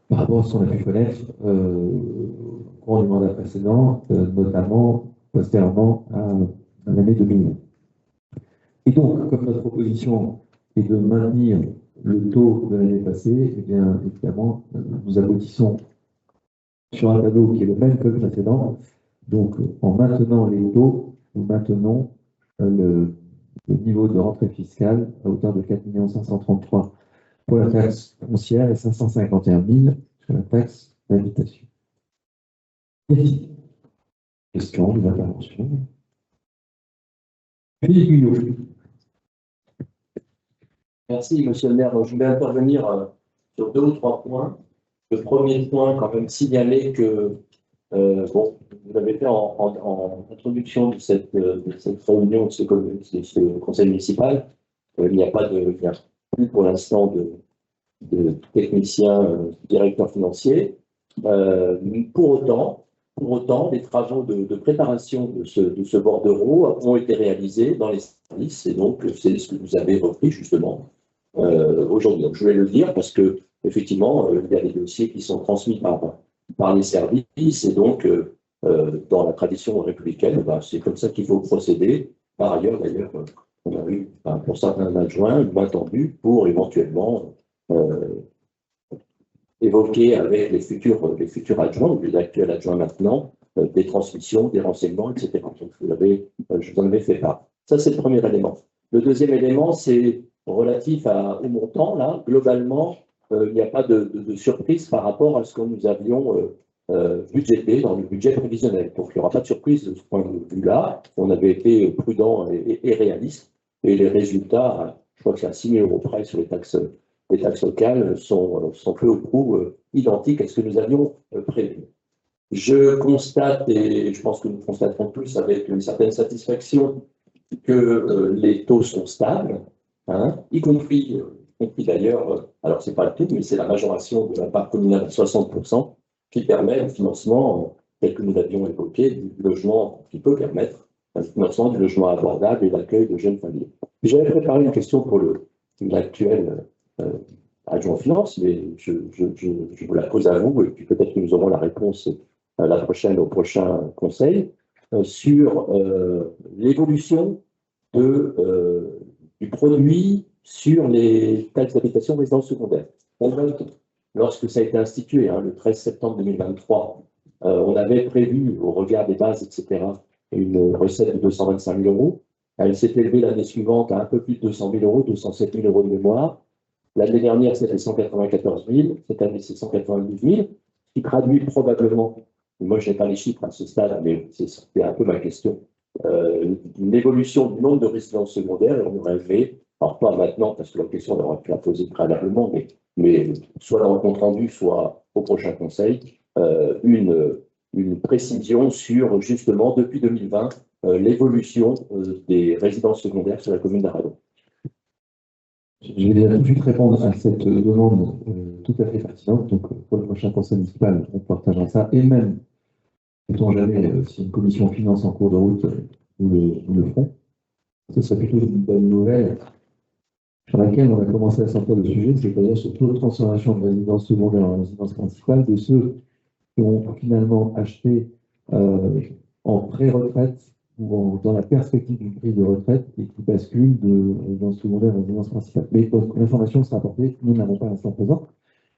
par rapport à ce qu'on a pu connaître au cours du mandat précédent, notamment postérieurement à l'année 2020. Et donc, comme notre proposition est de maintenir le taux de l'année passée, eh bien, évidemment, nous aboutissons sur un tableau qui est le même que le précédent. Donc, en maintenant les taux, nous maintenons le niveau de rentrée fiscale à hauteur de 4 533 000 pour la taxe foncière et 551 000 sur la taxe d'habitation. Questions, des interventions? Philippe Guyot. Merci, monsieur le maire. Donc, je vais intervenir sur 2 ou 3 points. Le premier point, quand même, signaler que, bon, vous l'avez fait en introduction de cette réunion, de ce conseil municipal. Il n'y a plus pour l'instant de technicien directeur financier. Pour autant, les travaux de préparation de ce bordereau ont été réalisés dans les services, et donc c'est ce que vous avez repris justement aujourd'hui. Donc je vais le dire parce que effectivement, il y a des dossiers qui sont transmis par les services, et donc dans la tradition républicaine, c'est comme ça qu'il faut procéder. Par ailleurs, d'ailleurs, on a eu pour certains adjoints une main tendue pour éventuellement évoquer avec les futurs adjoints, ou les actuels adjoints maintenant, des transmissions, des renseignements, etc. Donc, je vous en avais fait part. Ça, c'est le premier élément. Le deuxième élément, c'est relatif au montant. Là, globalement, il n'y a pas de surprise par rapport à ce que nous avions budgété dans le budget prévisionnel. Donc, il n'y aura pas de surprise de ce point de vue-là. On avait été prudent et réaliste. Et les résultats, je crois que c'est à 6 000 € près sur les taxes locales, sont peu ou prou identiques à ce que nous avions prévu. Je constate, et je pense que nous constaterons tous avec une certaine satisfaction, que les taux sont stables, hein, y compris d'ailleurs, alors c'est pas le tout, mais c'est la majoration de la part communale à 60% qui permet le financement, tel que nous l'avions évoqué, du logement, qui peut permettre le financement du logement abordable et l'accueil de jeunes familles. J'avais préparé une question pour l'actuel adjoint finance, mais je vous la pose à vous, et puis peut-être que nous aurons la réponse au prochain conseil, sur l'évolution du produit sur les taxes d'habitation résidence secondaire. Lorsque ça a été institué, le 13 septembre 2023, on avait prévu, au regard des bases, etc., une recette de 225 000 €. Elle s'est élevée l'année suivante à un peu plus de 200 000 €, 207 000 € de mémoire. L'année dernière, c'était 194 000. Cette année, c'est 192 000, ce qui traduit probablement, moi je n'ai pas les chiffres à ce stade, mais c'est un peu ma question, une évolution du nombre de résidences secondaires, et on aurait fait, alors pas maintenant, parce que la question on aurait pu la poser préalablement, mais soit dans le compte rendu, soit au prochain conseil, une précision sur, justement, depuis 2020, l'évolution des résidences secondaires sur la commune d'Arradon. Je vais déjà tout de suite répondre à cette demande tout à fait pertinente. Donc, pour le prochain conseil municipal, on partagera ça. Et même, sait-on jamais, si une commission finance en cours de route, nous le ferons. Ce serait plutôt une bonne nouvelle sur laquelle on a commencé à sortir le sujet, c'est-à-dire ce taux de transformation de résidence secondaire en résidence principale de ceux qui ont finalement acheté en pré-retraite ou dans la perspective d'une prise de retraite et qui basculent de résidence secondaire à résidence principale. Mais l'information sera apportée, nous n'avons pas à l'instant présent.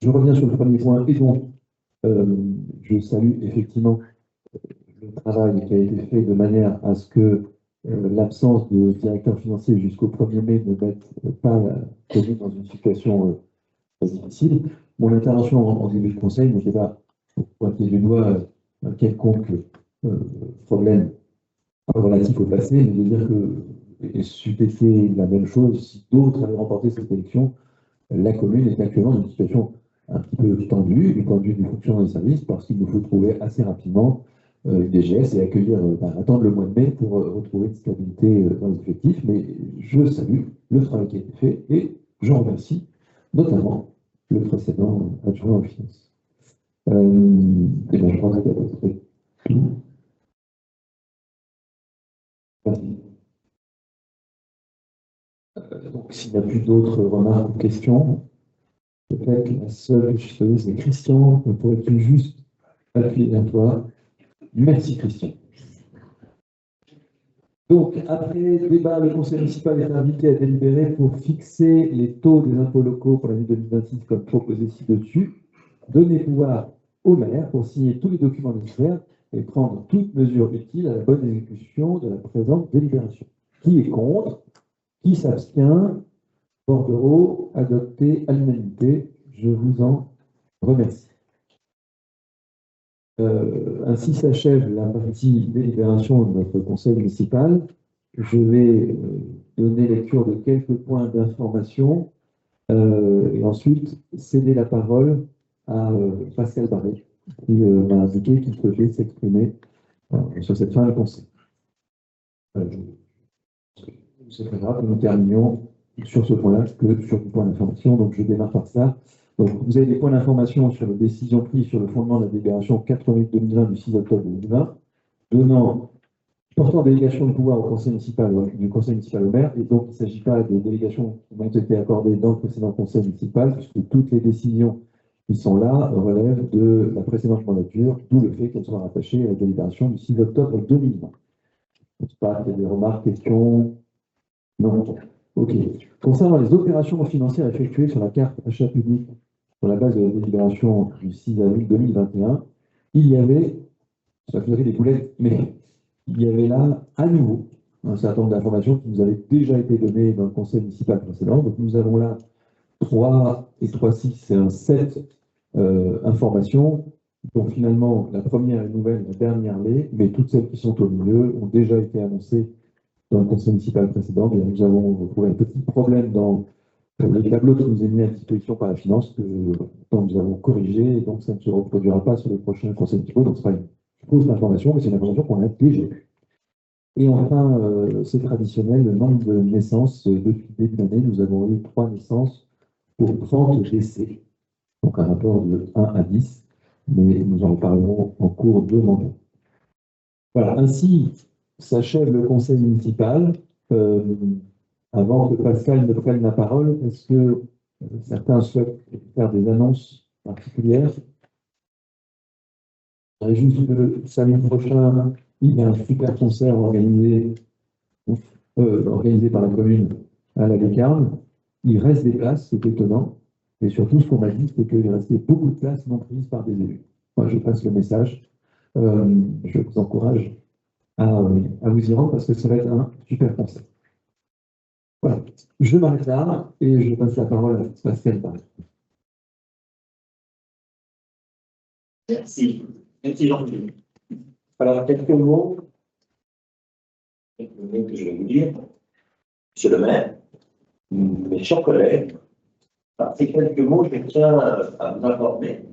Je reviens sur le premier point, et donc je salue effectivement le travail qui a été fait de manière à ce que l'absence de directeur financier jusqu'au 1er mai ne mette pas la commune dans une situation difficile. Mon intervention en début de conseil n'était pas pour pointer du doigt un quelconque problème relatif au passé, mais de dire que c'eût été la même chose si d'autres avaient remporté cette élection. La commune est actuellement dans une situation un petit peu tendue du point de vue du fonctionnement des services, parce qu'il nous faut trouver assez rapidement DGS et accueillir, attendre le mois de mai pour retrouver une stabilité dans les effectifs. Mais je salue le travail qui a été fait et je remercie notamment le précédent adjoint aux finances. Et bien, je crois que c'est à peu près tout. Merci. Donc, s'il n'y a plus d'autres remarques ou questions, peut-être la seule que je faisais, c'est Christian. Pourrais-tu juste appuyer vers toi? Merci, Christian. Donc, après débat, le conseil municipal est invité à délibérer pour fixer les taux des impôts locaux pour l'année 2026 comme proposé ci-dessus, donner pouvoir au maire pour signer tous les documents nécessaires et prendre toute mesure utile à la bonne exécution de la présente délibération. Qui est contre? Qui s'abstient? Bordereau, adopté à l'unanimité. Je vous en remercie. Ainsi s'achève la partie délibération de notre conseil municipal. Je vais donner lecture de quelques points d'information et ensuite céder la parole à Pascal Barré, qui m'a indiqué qu'il souhaitait s'exprimer sur cette fin de conseil. C'est très grave que nous terminions sur ce point-là que sur le point d'information, donc je démarre par ça. Donc, vous avez des points d'information sur les décisions prises sur le fondement de la délibération 88-2020 du 6 octobre 2020, portant délégation de pouvoir au conseil municipal, du conseil municipal au maire, et donc il ne s'agit pas des délégations qui ont été accordées dans le précédent conseil municipal, puisque toutes les décisions qui sont là relèvent de la précédente mandature, d'où le fait qu'elles soient rattachées à la délibération du 6 octobre 2020. Je ne sais pas, il y a des remarques, questions? Non. OK. Concernant les opérations financières effectuées sur la carte achat public sur la base de la délibération du 6 avril 2021, il y avait, ça faisait des boulettes, mais il y avait là, à nouveau, un certain nombre d'informations qui nous avaient déjà été données dans le conseil municipal précédent. Donc, nous avons là 3 et 3, 6, c'est un 7 informations. Donc, finalement, la première est nouvelle, la dernière l'est, mais toutes celles qui sont au milieu ont déjà été annoncées dans le conseil municipal précédent. Et nous avons trouvé un petit problème dans le tableau qui nous est mis à disposition par la finance que nous avons corrigé, et donc ça ne se reproduira pas sur les prochains conseils municipaux. Donc, ce n'est pas une fausse information, mais c'est une information qu'on a déjà eue. Et enfin, c'est traditionnel, le nombre de naissances. Depuis le début de l'année, nous avons eu 3 naissances pour 30 décès. Donc, un rapport de 1 à 10, mais nous en reparlerons en cours de mandat. Voilà, ainsi s'achève le conseil municipal. Avant que Pascal ne prenne la parole, est-ce que certains souhaitent faire des annonces particulières? Juste le samedi prochain, il y a un super concert organisé par la commune à la Lucarne. Il reste des places, c'est étonnant. Et surtout, ce qu'on m'a dit, c'est qu'il restait beaucoup de places non prises par des élus. Moi, je passe le message. Je vous encourage à vous y rendre parce que ça va être un super concert. Voilà, je m'arrête là et je passe la parole à Pascal Barré. Merci. Merci Jean-Philippe. Alors, quelques mots que je vais vous dire. Monsieur le maire, mes chers collègues, par ces quelques mots, je tiens à vous informer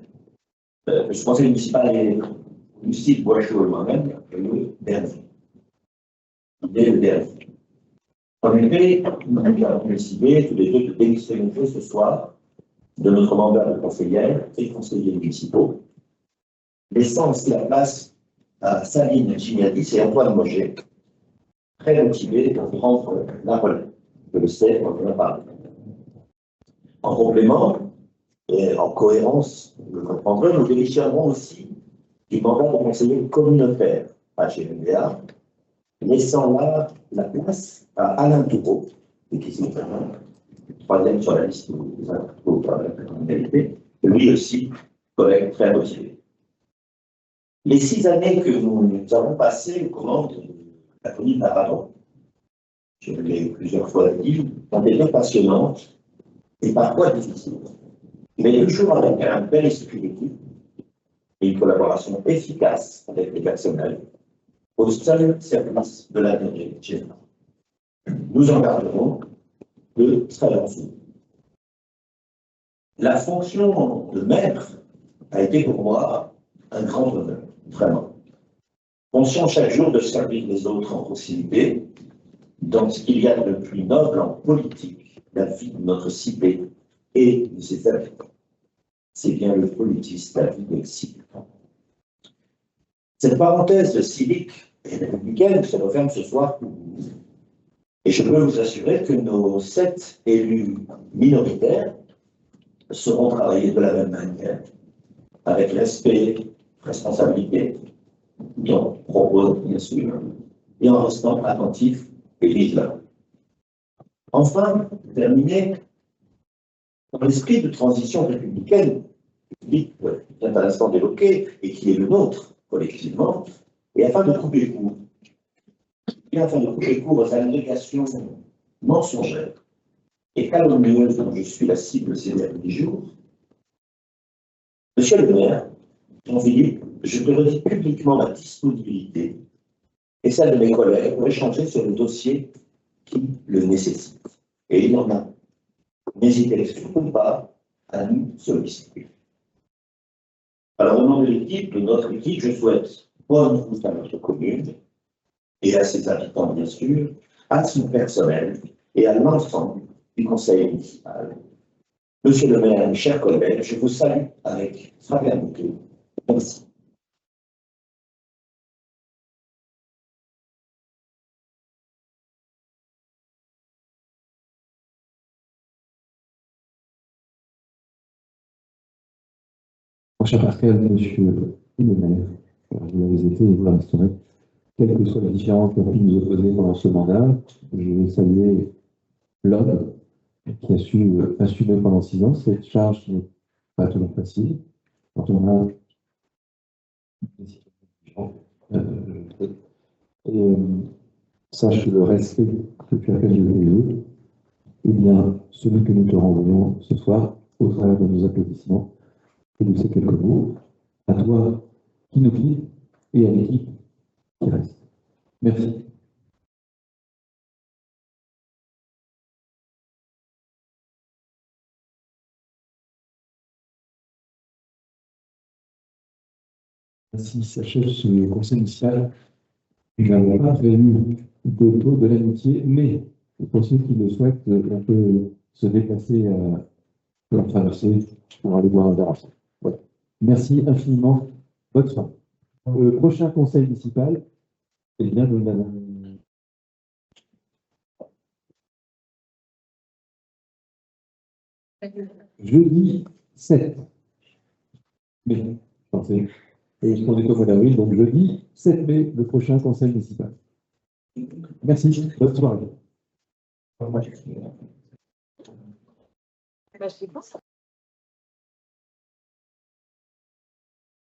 que ce conseil municipal est Lucille Boischaud et moi-même, le dernier. Il est le dernier. En effet, nous avons décidé tous les deux de démissionner ce soir de notre mandat de conseillère et conseillers municipaux, laissant aussi la place à Sabine Chimiadis et Antoine Moget, très motivés pour prendre la relève. Je le sais, on en a parlé. En complément et en cohérence, vous le comprendrez, nous démissionnerons aussi du mandat de conseiller communautaire à GMBA, laissant là la place à Alain Toureau, qui est troisième sur la liste des impôts par la personnalité, lui aussi, collègue très motivé. Les 6 années que nous avons passées aux commandes de la commune d'Arradon, je l'ai plusieurs fois dit, ont été passionnantes et parfois difficiles, mais toujours avec un bel esprit d'équipe et une collaboration efficace avec les personnels au seul service de l'intérêt général. Nous en garderons de très bons souvenirs. La fonction de maire a été pour moi un grand honneur, vraiment. conscient chaque jour de servir les autres en proximité, dans ce qu'il y a de plus noble en politique, la vie de notre cité et de ses habitants. C'est bien le politisme, la vie des civiques. Cette parenthèse civique et républicaine se referme ce soir pour vous. Et je peux vous assurer que nos 7 élus minoritaires sauront travailler de la même manière, avec respect, responsabilité, dont propose bien sûr, et en restant attentifs et vigilants. Enfin, pour terminer, dans l'esprit de transition républicaine, qui vient à l'instant d'évoquer, et qui est le nôtre collectivement, et afin de couper court, aux allégations mensongères et calomnieuses dont je suis la cible ces derniers jours, Monsieur le maire, Jean-Philippe, je te redis publiquement ma disponibilité et celle de mes collègues pour échanger sur le dossier qui le nécessite. Et il y en a. N'hésitez surtout pas à nous solliciter. Alors, au nom de l'équipe, de notre équipe, je souhaite bonne route à notre commune et à ses habitants, bien sûr, à son personnel et à l'ensemble du conseil municipal. Monsieur le maire, mes chers collègues, je vous salue avec fraternité. Merci. Mon cher Pascal, monsieur le maire, vous l'avez été et vous le resterez, quelles que soient les différences qui ont pu nous opposer pendant ce mandat, je vais saluer l'homme qui a su assumer pendant 6 ans cette charge qui n'est pas toujours facile. Quand on a sache que le respect que tu as fait de eux, eh bien, celui que nous te renvoyons ce soir, au travers de nos applaudissements et de ces quelques mots, à toi qui nous quitte et à l'équipe qui reste. Merci. Ainsi s'achève ce conseil initial. Nous n'avons pas prévu de taux de l'amitié, mais pour ceux qui le souhaitent, on peut se déplacer à leur traversée pour aller voir un verre ensemble. Voilà. Merci infiniment. Bonne soirée. Le prochain conseil municipal, eh bien, nous l'avons. Jeudi 7 mai, je pensais. Et on est au mois d'avril, donc jeudi 7 mai, le prochain conseil municipal. Merci, bonne soirée.